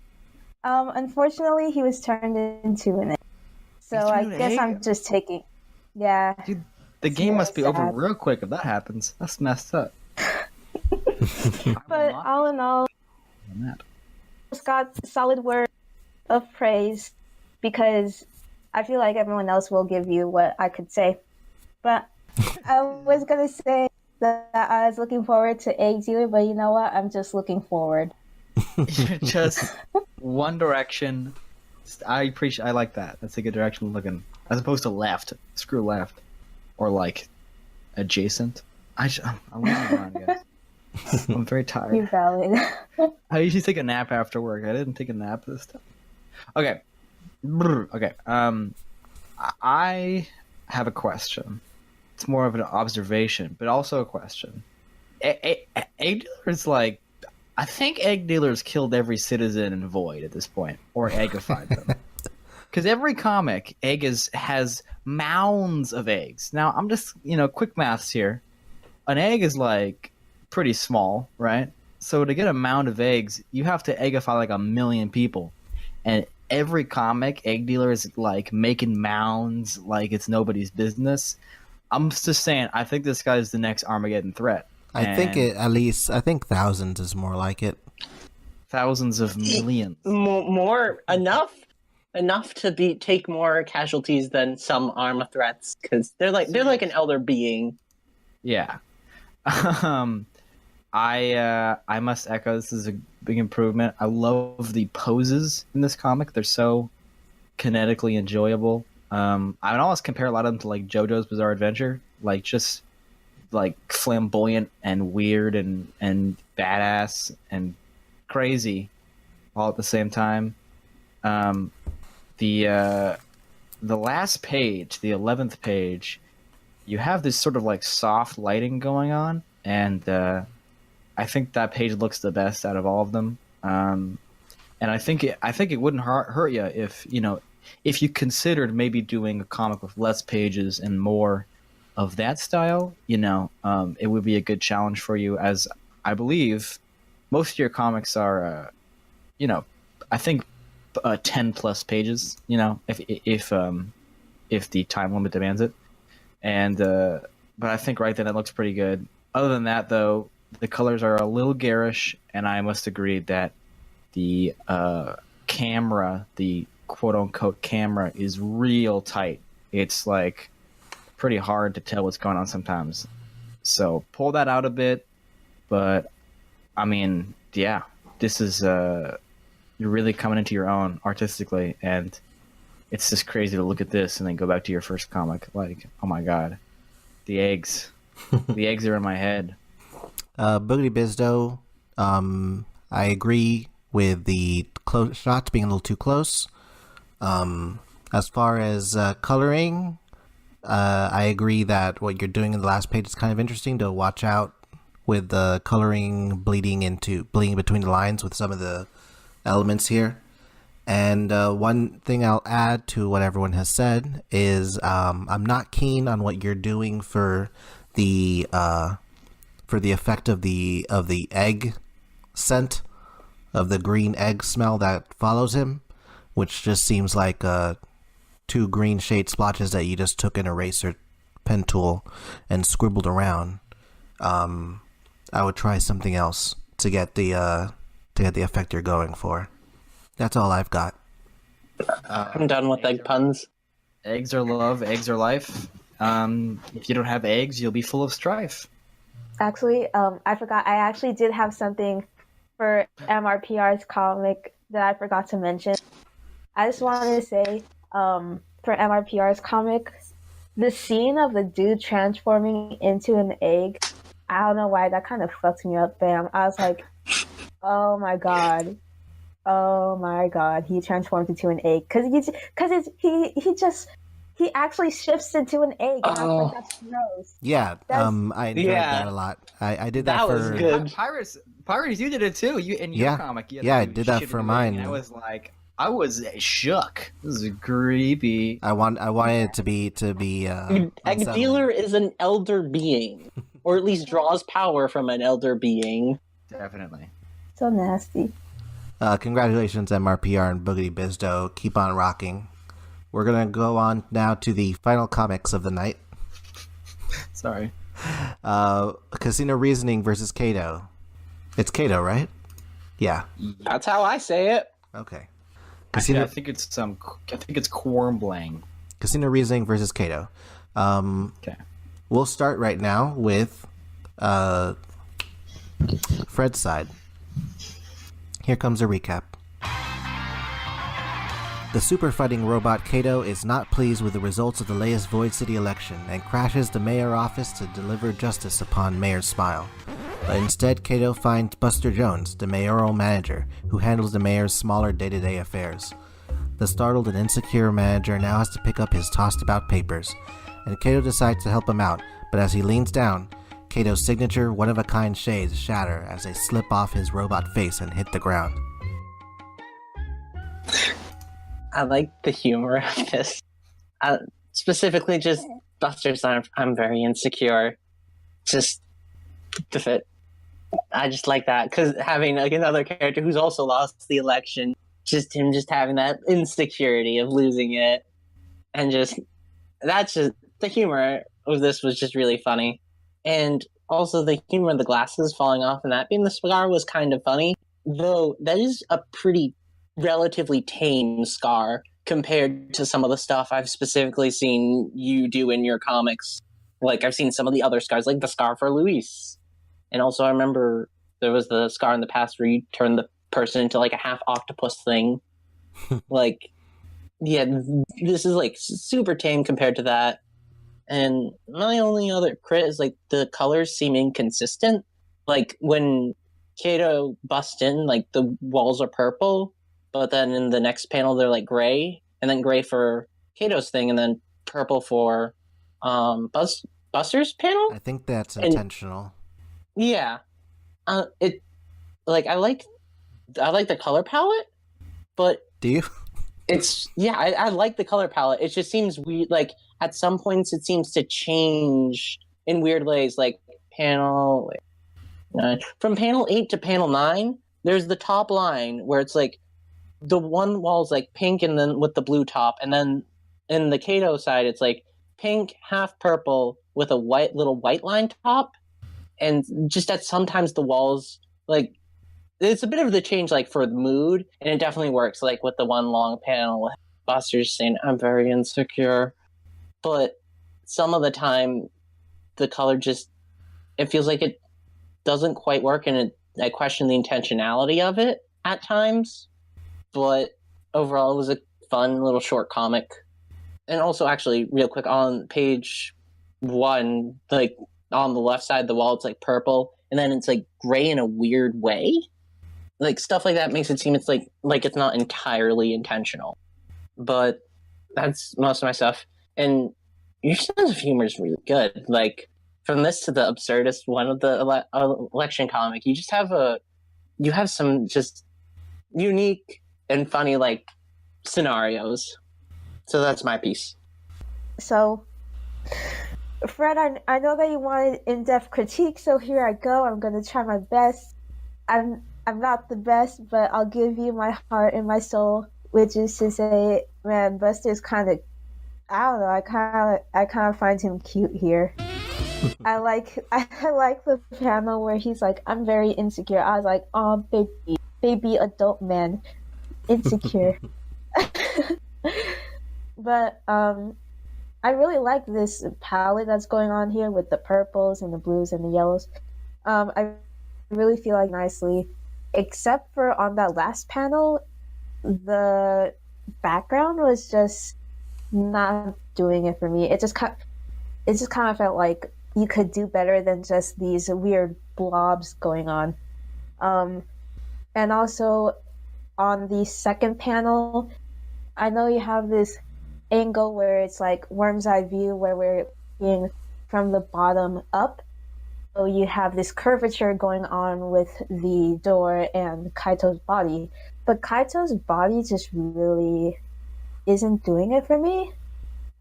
Unfortunately, he was turned into an egg. So He's turned I into an guess egg? I'm just taking. Yeah. Dude, the It's game very must be over sad. real quick if that happens. That's messed up. But all in all, just got solid word of praise because I feel like everyone else will give you what I could say. But I was gonna say that I was looking forward to Egg Dealer, but you know what? I'm just looking forward. You're just one direction. I like that. That's a good direction looking, as opposed to left. Screw left, or like adjacent. I'm losing my mind, guys. I'm very tired. You're valid. I usually take a nap after work. I didn't take a nap this time. Okay. Okay. I have a question. It's more of an observation, but also a question. Egg dealers, like, I think egg dealers killed every citizen in Void at this point, or eggified them. Because every comic, has mounds of eggs. Now, I'm just, quick maths here. An egg is like pretty small, right? So to get a mound of eggs, you have to eggify like 1 million people. And every comic, egg dealer is like making mounds like it's nobody's business. I'm just saying, I think this guy's the next Armageddon threat. I think thousands is more like it. Thousands of millions. More enough to take more casualties than some Arma threats because they're like an elder being. Yeah. I must echo, this is a big improvement. I love the poses in this comic. They're so kinetically enjoyable. I would almost compare a lot of them to like JoJo's Bizarre Adventure, like just like flamboyant and weird and badass and crazy all at the same time. The last page, the 11th page, you have this sort of like soft lighting going on, and I think that page looks the best out of all of them. And I think it wouldn't hurt you if you considered maybe doing a comic with less pages and more of that style. It would be a good challenge for you, as I believe most of your comics are, I think 10 plus pages. If the time limit demands it. And but I think right then it looks pretty good. Other than that, though, the colors are a little garish, and I must agree that the camera, the quote-unquote camera, is real tight. It's like pretty hard to tell what's going on sometimes. So pull that out a bit. But I mean, yeah, this is you're really coming into your own artistically, and it's just crazy to look at this and then go back to your first comic. Like, oh my god, the eggs. The eggs are in my head. Boogity Bizdo, I agree with the close shots being a little too close. As far as coloring, I agree that what you're doing in the last page is kind of interesting to watch out with the coloring bleeding between the lines with some of the elements here. And one thing I'll add to what everyone has said is I'm not keen on what you're doing for the effect of the egg scent, of the green egg smell that follows him, which just seems like 2 green shade splotches that you just took an eraser pen tool and scribbled around. I would try something else to get the effect you're going for. That's all I've got. I'm done with egg puns. Eggs are love, eggs are life. If you don't have eggs, you'll be full of strife. Actually, I forgot. I actually did have something for MRPR's comic that I forgot to mention. I just wanted to say, for MRPR's comic, the scene of the dude transforming into an egg, I don't know why, that kind of fucked me up, fam. I was like, oh my god. Oh my god, he transformed into an egg. He actually shifts into an egg. And I was like, that's gross. Yeah, I enjoyed that a lot. I did that for... was good. Pirates, you did it too. You in your comic. Yeah, I did that for mine. I was like, I was shook. This is creepy. I wanted it to be. Dealer is an elder being, or at least draws power from an elder being. Definitely. So nasty. Congratulations, MRPR and Boogity Bizdo. Keep on rocking. We're gonna go on now to the final comics of the night. Sorry. Casino Reasoning versus Keito. It's Keito, right? Yeah. That's how I say it. Okay. Actually, I think it's Cornblang. Casino Reasoning versus Keito. Okay. We'll start right now with Fred's side. Here comes a recap. The super fighting robot Keito is not pleased with the results of the latest Void City election and crashes the mayor office to deliver justice upon Mayor's smile. But instead, Keito finds Buster Jones, the mayoral manager, who handles the mayor's smaller day-to-day affairs. The startled and insecure manager now has to pick up his tossed-about papers, and Keito decides to help him out, but as he leans down, Keito's signature one-of-a-kind shades shatter as they slip off his robot face and hit the ground. I like the humor of this. Specifically, just Buster's I'm very insecure. Just the fit. I just like that, because having like another character who's also lost the election, just him just having that insecurity of losing it, and that's just the humor of this was just really funny. And also the humor of the glasses falling off and that being the scar was kind of funny, though that is a pretty relatively tame scar compared to some of the stuff I've specifically seen you do in your comics. Like, I've seen some of the other scars, like the scar for Luis. And also I remember there was the scar in the past where you turned the person into like a half octopus thing. Like, yeah, this is like super tame compared to that. And my only other crit is like the colors seem inconsistent. Like when Keito busts in, like the walls are purple, but then in the next panel they're like gray, and then gray for Keito's thing, and then purple for Buster's panel. I think that's intentional. Yeah, it like I like the color palette, but do you? It's I like the color palette. It just seems weird. Like at some points, it seems to change in weird ways. Like from panel 8 to panel 9, there's the top line where it's like the one wall's like pink and then with the blue top, and then in the Keito side, it's like pink, half purple with a little white line top. And just that sometimes the walls, like, it's a bit of the change, like, for the mood, and it definitely works, like, with the one long panel with Buster's saying, I'm very insecure. But some of the time, the color just, it feels like it doesn't quite work, and I question the intentionality of it at times. But overall, it was a fun little short comic. And also, actually, real quick, on page 1, like, on the left side of the wall, it's like purple, and then it's like gray in a weird way. Like stuff like that makes it seem it's like it's not entirely intentional. But that's most of my stuff. And your sense of humor is really good. Like from this to the absurdist one of the election comic, you have some just unique and funny like scenarios. So that's my piece. So Fred, I know that you wanted in-depth critique, so here I go. I'm going to try my best. I'm not the best, but I'll give you my heart and my soul, which is to say, man, Buster's kind of, I don't know, I kind of find him cute here. I like the panel where he's like, I'm very insecure. I was like, oh, baby adult man, insecure. But, I really like this palette that's going on here with the purples and the blues and the yellows. I really feel like nicely, except for on that last panel, the background was just not doing it for me. It just kind of felt like you could do better than just these weird blobs going on. And also on the second panel, I know you have this angle where it's like worm's eye view where we're looking from the bottom up. So you have this curvature going on with the door and Keito's body. But Keito's body just really isn't doing it for me.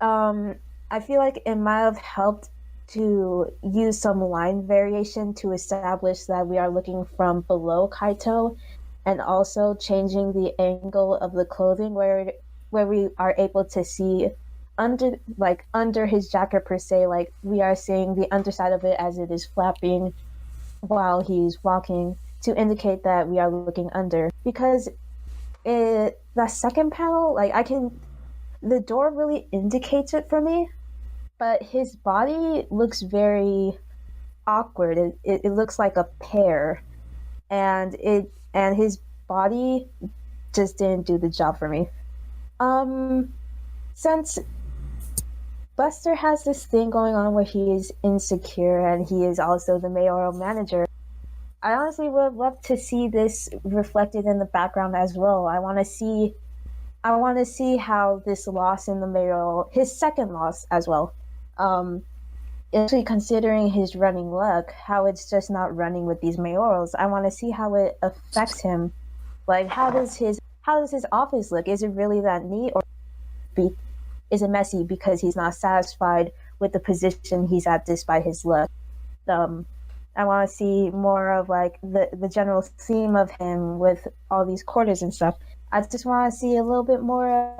I feel like it might have helped to use some line variation to establish that we are looking from below Keito, and also changing the angle of the clothing where we are able to see under his jacket per se, like we are seeing the underside of it as it is flapping while he's walking to indicate that we are looking under. Because the second panel, the door really indicates it for me, but his body looks very awkward. It looks like a pear, and his body just didn't do the job for me. Since Buster has this thing going on where he is insecure and he is also the mayoral manager, I honestly would love to see this reflected in the background as well. I want to see how this loss in the mayoral, his second loss as well, actually considering his running luck, how it's just not running with these mayorals. I want to see how it affects him. Like, how does his office look? Is it really that neat, or is it messy because he's not satisfied with the position he's at despite his luck? I want to see more of like the general theme of him with all these quarters and stuff. I just want to see a little bit more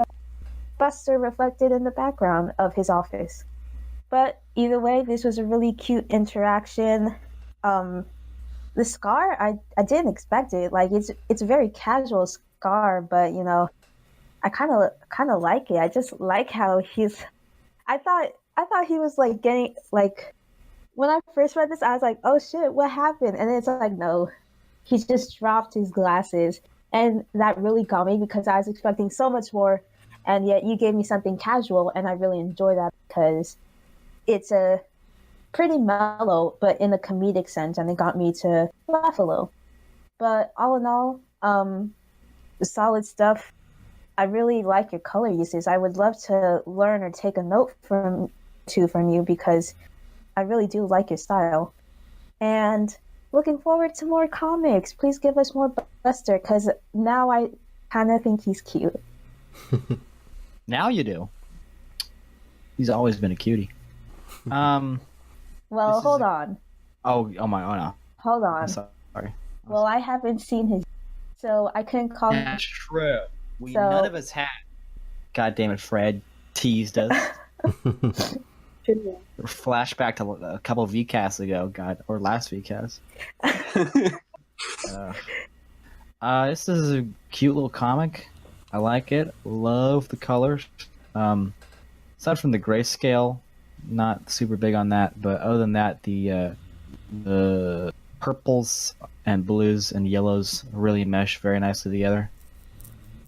Buster reflected in the background of his office. But either way, this was a really cute interaction. The scar, I didn't expect it. Like, it's a very casual scar, but you know, I kind of like it. I just like how he's. I thought he was like getting like. When I first read this, I was like, "Oh shit, what happened?" And then it's like, no, he just dropped his glasses, and that really got me because I was expecting so much more, and yet you gave me something casual, and I really enjoy that because it's a pretty mellow, but in a comedic sense, and it got me to laugh a little. But all in all, solid stuff. I really like your color uses. I would love to learn or take a note from you because I really do like your style. And looking forward to more comics. Please give us more Buster, because now I kind of think he's cute. Now you do. He's always been a cutie. Well, hold on. Oh my, oh no. Hold on. I'm sorry. Well, I haven't seen his, so I couldn't call him. That's true. None of us had. God damn it, Fred teased us. Flashback to a couple of VCasts ago, or last VCast. This is a cute little comic. I like it. Love the colors. Aside from the grayscale, not super big on that, but other than that, the purples and blues and yellows really mesh very nicely together.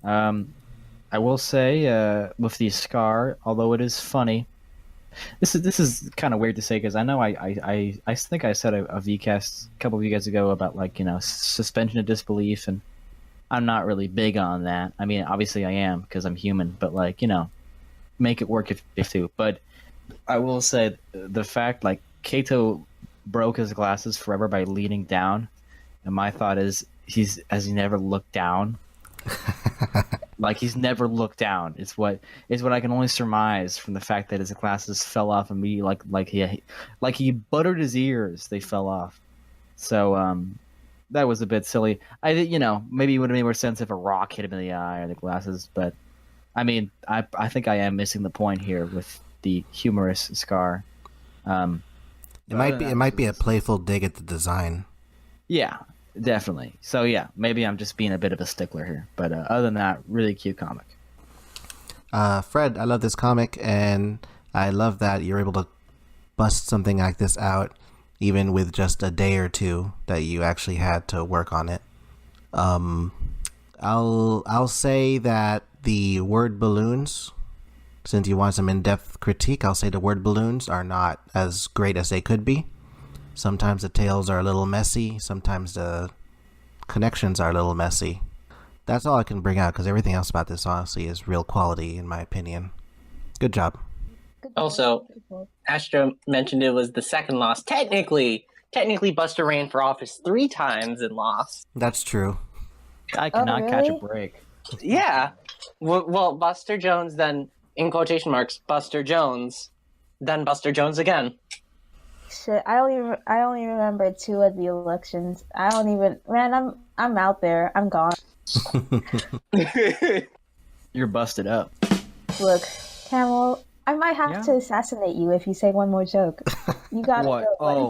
I will say, with the scar, although it is funny, this is kind of weird to say because I know I think I said a VCast a couple of years ago about, like, you know, suspension of disbelief, and I'm not really big on that. I mean, obviously I am because I'm human, but, like, you know, make it work if you have to. But I will say the fact, like, Keito broke his glasses forever by leaning down, and my thought is has he never looked down? Like, he's never looked down. It's what I can only surmise from the fact that his glasses fell off immediately, like he buttered his ears. They fell off. So that was a bit silly. I think, you know, maybe it would have made more sense if a rock hit him in the eye or the glasses. But I mean, I think I am missing the point here with the humorous scar. It might be a playful dig at the design. Yeah. Definitely. So yeah, maybe I'm just being a bit of a stickler here, but other than that, really cute comic. Fred, I love this comic, and I love that you're able to bust something like this out, even with just a day or two that you actually had to work on it. I'll say that the word balloons Since you want some in-depth critique, I'll say the word balloons are not as great as they could be. Sometimes the tales are a little messy, sometimes the connections are a little messy. That's all I can bring out, because everything else about this, honestly, is real quality, in my opinion. Good job. Also, Astro mentioned it was the second loss. Technically, Buster ran for office 3 times and lost. That's true. I cannot catch a really? break. Yeah. Well, Buster Jones, then, in quotation marks, Buster Jones, then Buster Jones again. Shit, I only remember 2 of the elections. I don't even. Man, I'm out there. I'm gone. You're busted up. Look, Camel, I might have Yeah. to assassinate you if you say one more joke. You gotta What? go. buddy.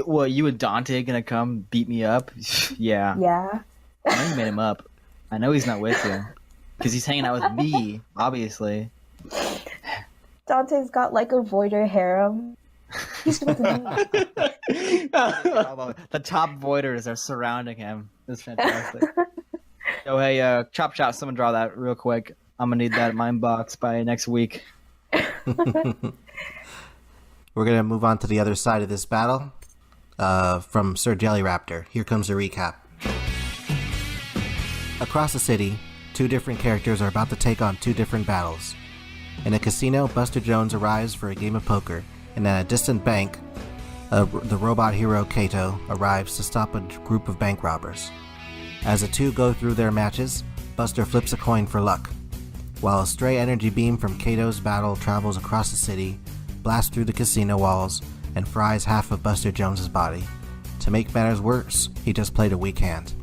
Oh, you and Dante gonna come beat me up? Yeah. Yeah. I know you made him up. I know he's not with you. Because he's hanging out with me, obviously. Dante's got like a voider harem. He's with me. The top voiders are surrounding him. It's fantastic. So hey, Chop Chop, someone draw that real quick. I'm gonna need that in my inbox by next week. We're going to move on to the other side of this battle. From Sir Jelly Raptor, here comes a recap. Across the city, 2 different characters are about to take on 2 different battles. In a casino, Buster Jones arrives for a game of poker, and at a distant bank, the robot hero Keito arrives to stop a group of bank robbers. As the 2 go through their matches, Buster flips a coin for luck, while a stray energy beam from Keito's battle travels across the city, blasts through the casino walls, and fries half of Buster Jones's body. To make matters worse, he just played a weak hand.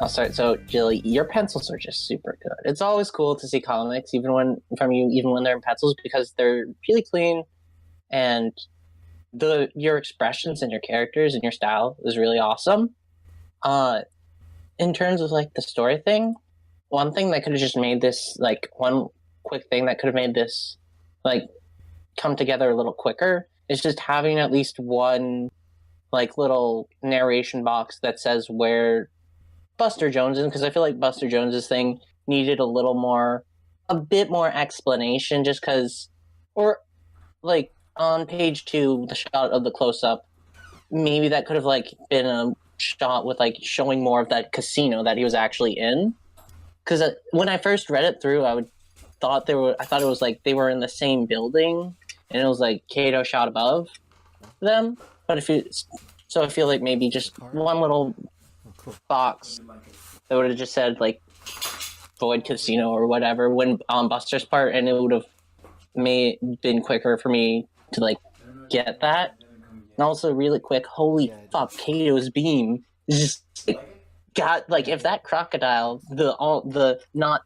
Oh, sorry. So, Jilly, your pencils are just super good. It's always cool to see comics, even when they're in pencils, because they're really clean, and your expressions and your characters and your style is really awesome. In terms of like the story thing, one thing that could have just made this one quick thing that could have made this come together a little quicker is just having at least one little narration box that says where Buster Jones is, because I feel like Buster Jones's thing needed a bit more explanation, just because, or on page 2, the shot of the close-up, maybe that could have been a shot with showing more of that casino that he was actually in, because when I first read it through, I thought it was they were in the same building, and it was Keito shot above them, but I feel like maybe just one little box that would have just said Void Casino or whatever when on Buster's part, and it would have been quicker for me to get that. And also, really quick, holy fuck, Keito's beam is just got if that crocodile, not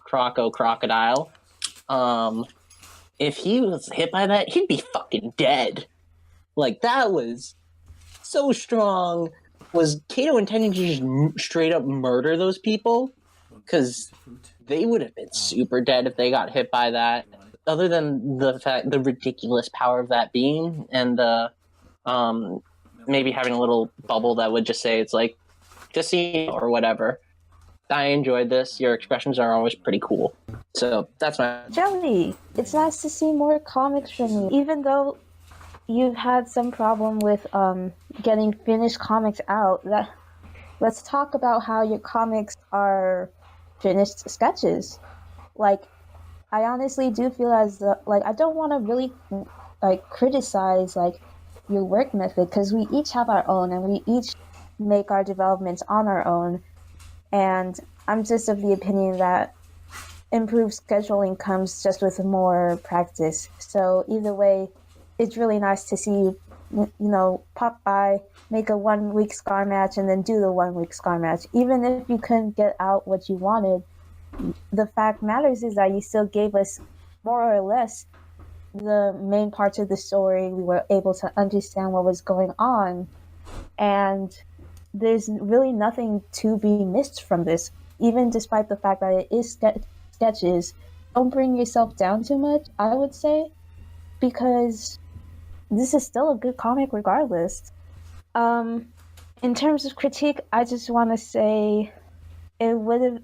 crocodile, if he was hit by that, he'd be fucking dead. That was so strong. Was Keito intending to just straight up murder those people? Because they would have been super dead if they got hit by that. Other than the ridiculous power of that beam, and the maybe having a little bubble that would just say it's casino or whatever. I enjoyed this. Your expressions are always pretty cool. So that's my Jelly, it's nice to see more comics from you. Even though you've had some problem with getting finished comics out, let's talk about how your comics are finished sketches. I honestly do feel as though, I don't want to really criticize your work method, because we each have our own and we each make our developments on our own. And I'm just of the opinion that improved scheduling comes just with more practice. So either way, it's really nice to see you, pop by, make a 1-week scar match, and then do the 1-week scar match. Even if you couldn't get out what you wanted, the fact matters is that you still gave us more or less the main parts of the story. We were able to understand what was going on, and there's really nothing to be missed from this, even despite the fact that it is sketches. Don't bring yourself down too much, I would say, because this is still a good comic regardless. In terms of critique, I just want to say it would have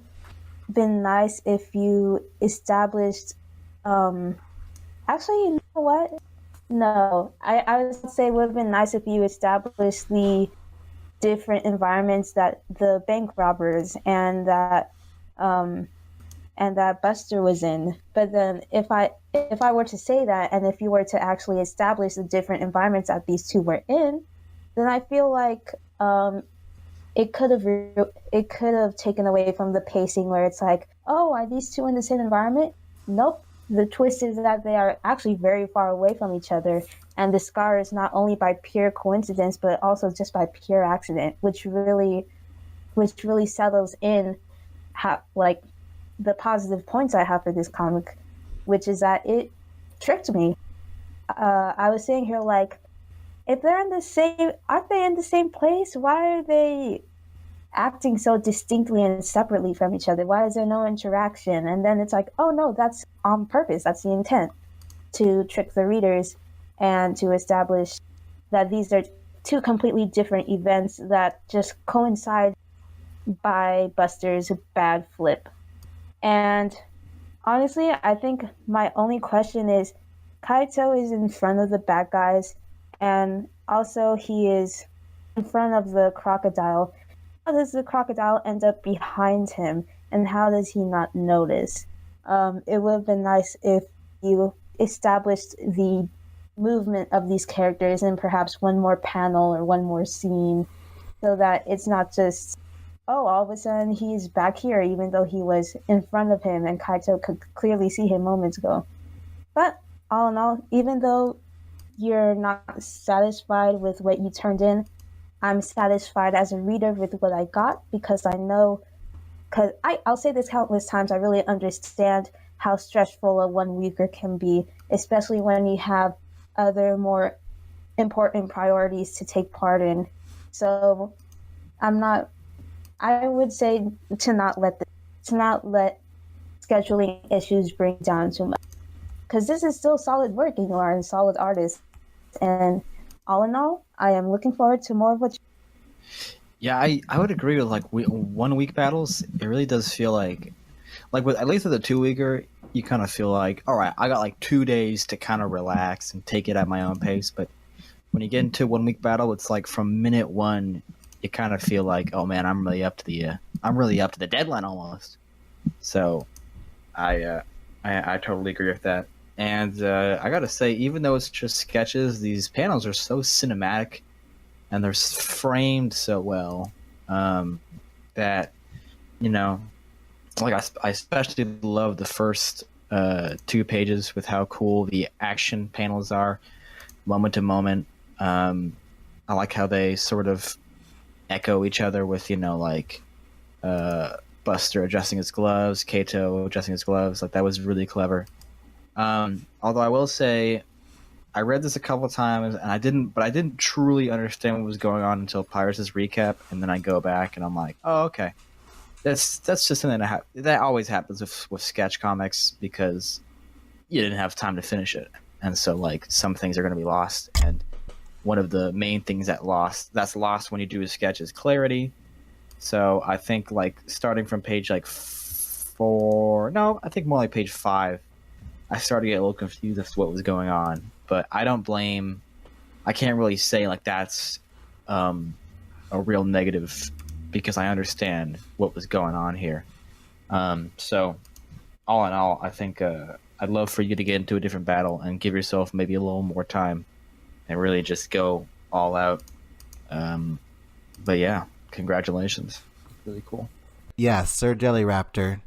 been nice if you established. Actually, you know what? No, I would say it would have been nice if you established the different environments that the bank robbers and that Buster was in. But then if I were to say that, and if you were to actually establish the different environments that these two were in, then I feel like it could have taken away from the pacing where it's like, oh, are these two in the same environment? Nope. The twist is that they are actually very far away from each other, and the scar is not only by pure coincidence but also just by pure accident, which really settles in how, like, the positive points I have for this comic, which is that it tricked me. I was sitting here like, if they're aren't they in the same place? Why are they acting so distinctly and separately from each other? Why is there no interaction? And then it's like, oh no, that's on purpose. That's the intent, to trick the readers and to establish that these are two completely different events that just coincide by Buster's bad flip. And honestly, I think my only question is, Keito is in front of the bad guys, and also he is in front of the crocodile. How does the crocodile end up behind him, and how does he not notice? It would have been nice if you established the movement of these characters in perhaps one more panel or one more scene, so that it's not just, oh, all of a sudden he's back here, even though he was in front of him and Keito could clearly see him moments ago. But all in all, even though you're not satisfied with what you turned in, I'm satisfied as a reader with what I got, because I know, because I'll say this countless times, I really understand how stressful a one-weeker can be, especially when you have other more important priorities to take part in. So I would say to not let scheduling issues bring down too much, because this is still solid work and you are a solid artist. And all in all, I am looking forward to more of what. Yeah, I would agree with, like, 1 week battles. It really does feel like with, at least with a 2 weeker, you kind of feel like, all right, I got like 2 days to kind of relax and take it at my own pace. But when you get into 1 week battle, it's like from minute one, you kind of feel like, oh man, I'm really up to the deadline almost. So I totally agree with that. And I gotta say, even though it's just sketches, these panels are so cinematic and they're framed so well that, you know, like I especially love the first 2 pages with how cool the action panels are, moment to moment. I like how they sort of echo each other with, you know, like Buster adjusting his gloves, Keito adjusting his gloves. Like, that was really clever. Although I will say, I read this a couple of times and I didn't truly understand what was going on until Pyraster's recap, and then I go back and I'm like, oh, okay. That's just something that always happens with sketch comics, because you didn't have time to finish it, and so, like, some things are going to be lost. And one of the main things that's lost when you do a sketch is clarity. So I think, like, starting from page like 4, no, I think more like page 5, I started to get a little confused as to what was going on. But I can't really say like that's a real negative, because I understand what was going on here. So all in all, I think I'd love for you to get into a different battle and give yourself maybe a little more time and really just go all out. But yeah, congratulations. Really cool. Yeah, Sir Jelly Raptor.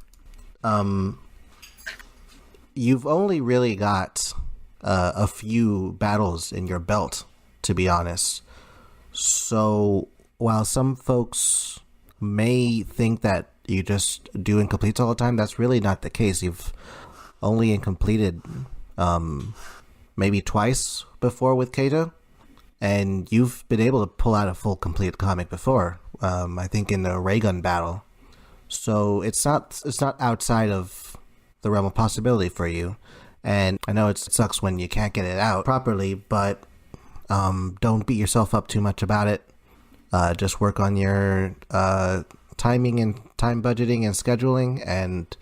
You've only really got a few battles in your belt, to be honest. So while some folks may think that you just do incompletes all the time, that's really not the case. You've only incompleted maybe twice before with Keito, and you've been able to pull out a full complete comic before. I think in the Raygun battle. So it's not outside of the realm of possibility for you. And I know it sucks when you can't get it out properly, but don't beat yourself up too much about it. Just work on your timing and time budgeting and scheduling, and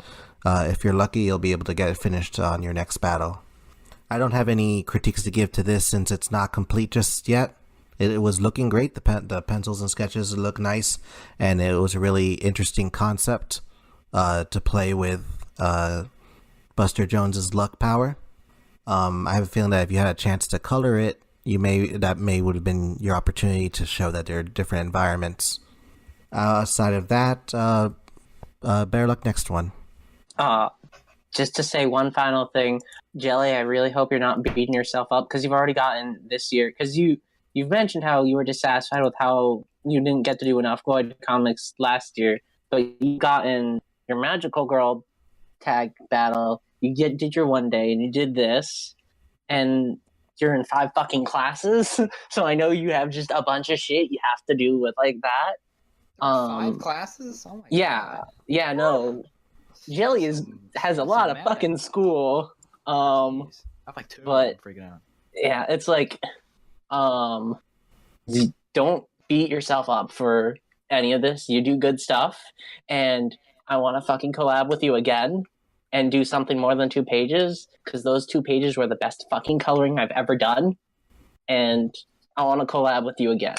if you're lucky, you'll be able to get it finished on your next battle. I don't have any critiques to give to this since it's not complete just yet. It was looking great. The pencils and sketches look nice, and it was a really interesting concept to play with Buster Jones's luck power. I have a feeling that if you had a chance to color it, that would have been your opportunity to show that there are different environments. Aside of that, better luck next one. Just to say one final thing, Jelly, I really hope you're not beating yourself up because you've already gotten this year. Because you've mentioned how you were dissatisfied with how you didn't get to do enough Void comics last year, but you got in your Magical Girl tag battle. You did your one day, and you did this, and you're in 5 fucking classes. So I know you have just a bunch of shit you have to do with like that. 5 classes? Oh my god. Yeah, no. Jelly has a lot of fucking school. I have like 2. But I'm freaking out. yeah, it's like, don't beat yourself up for any of this. You do good stuff, and I want to fucking collab with you again and do something more than 2 pages, because those 2 pages were the best fucking coloring I've ever done, and I want to collab with you again.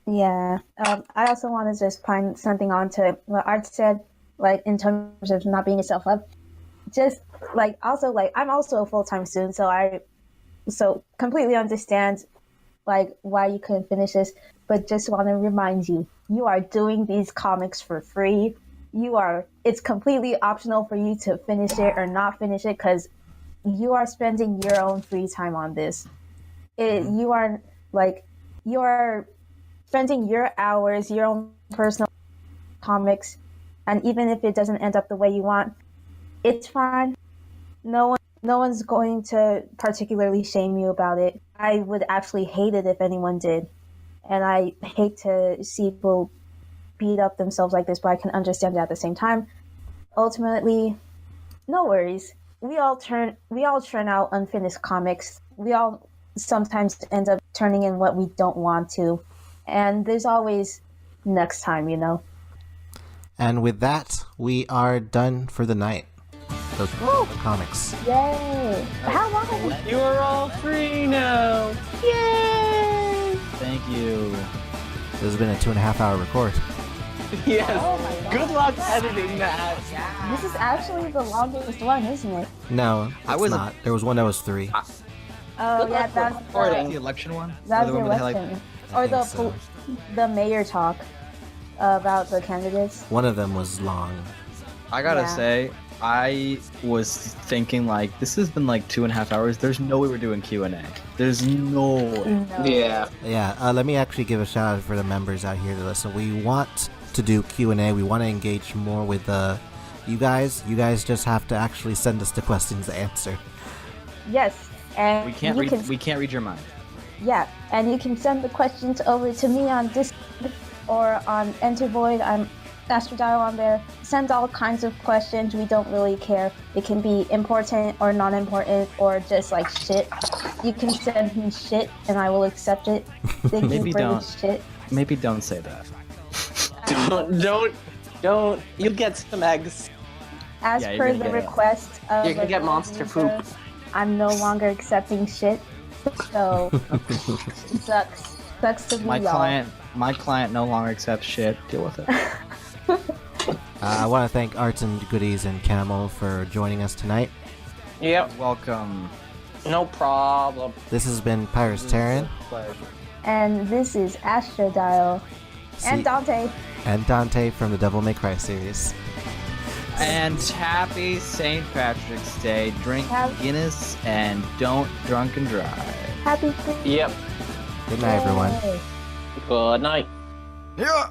Yeah. I also want to just find something on to what Art said, like in terms of not beating yourself up. Just like also like I'm also a full-time student, so completely understand like why you couldn't finish this, but just want to remind you, you are doing these comics for free. It's completely optional for you to finish it or not finish it, because you are spending your own free time on this. You are spending your hours, your own personal comics, and even if it doesn't end up the way you want, it's fine. No one's going to particularly shame you about it. I would actually hate it if anyone did, and I hate to see people beat up themselves like this, but I can understand it at the same time. Ultimately, no worries. We all churn out unfinished comics. We all sometimes end up turning in what we don't want to, and there's always next time, you know. And with that, we are done for the night. Those comics. Yay! How long have we... You are all free now! Yay! Thank you. This has been a 2.5-hour record. Yes. Oh my God. Good luck editing that. This is actually the longest one, isn't it? No, it's not. There was one that was 3. Oh yeah, that's The election one? that's Or the one with the election, or think so. the mayor talk about the candidates. One of them was long. I gotta Yeah. say, I was thinking like, this has been like 2.5 hours. There's no way we're doing Q&A. There's no way. No. Yeah. Yeah, let me actually give a shout out for the members out here to listen. We want to do Q&A. We want to engage more with you guys. You guys just have to actually send us the questions to answer. Yes, and We can't read your mind. Yeah, and you can send the questions over to me on Discord or on Entervoid. I'm Astrodile on there. Send all kinds of questions. We don't really care. It can be important or non-important or just like shit. You can send me shit and I will accept it. Thank Maybe you for don't. the shit. Maybe don't say that. Don't. You'll get some eggs. As Yeah, you're per gonna the get it. request of You're gonna get the monster user, poop. I'm no longer accepting shit. So it sucks to be My y'all. client no longer accepts shit. Deal with it. I want to thank ArtsandGoodies and Camel for joining us tonight. Yep. Welcome. No problem. This has been Pyrasterran And this is Astrodile and Dante. and Dante from the Devil May Cry series. And happy St. Patrick's Day. Drink Have- Guinness and don't drunk and drive. Happy free. Yep. Good night, everyone. Yay. Good night. Yeah.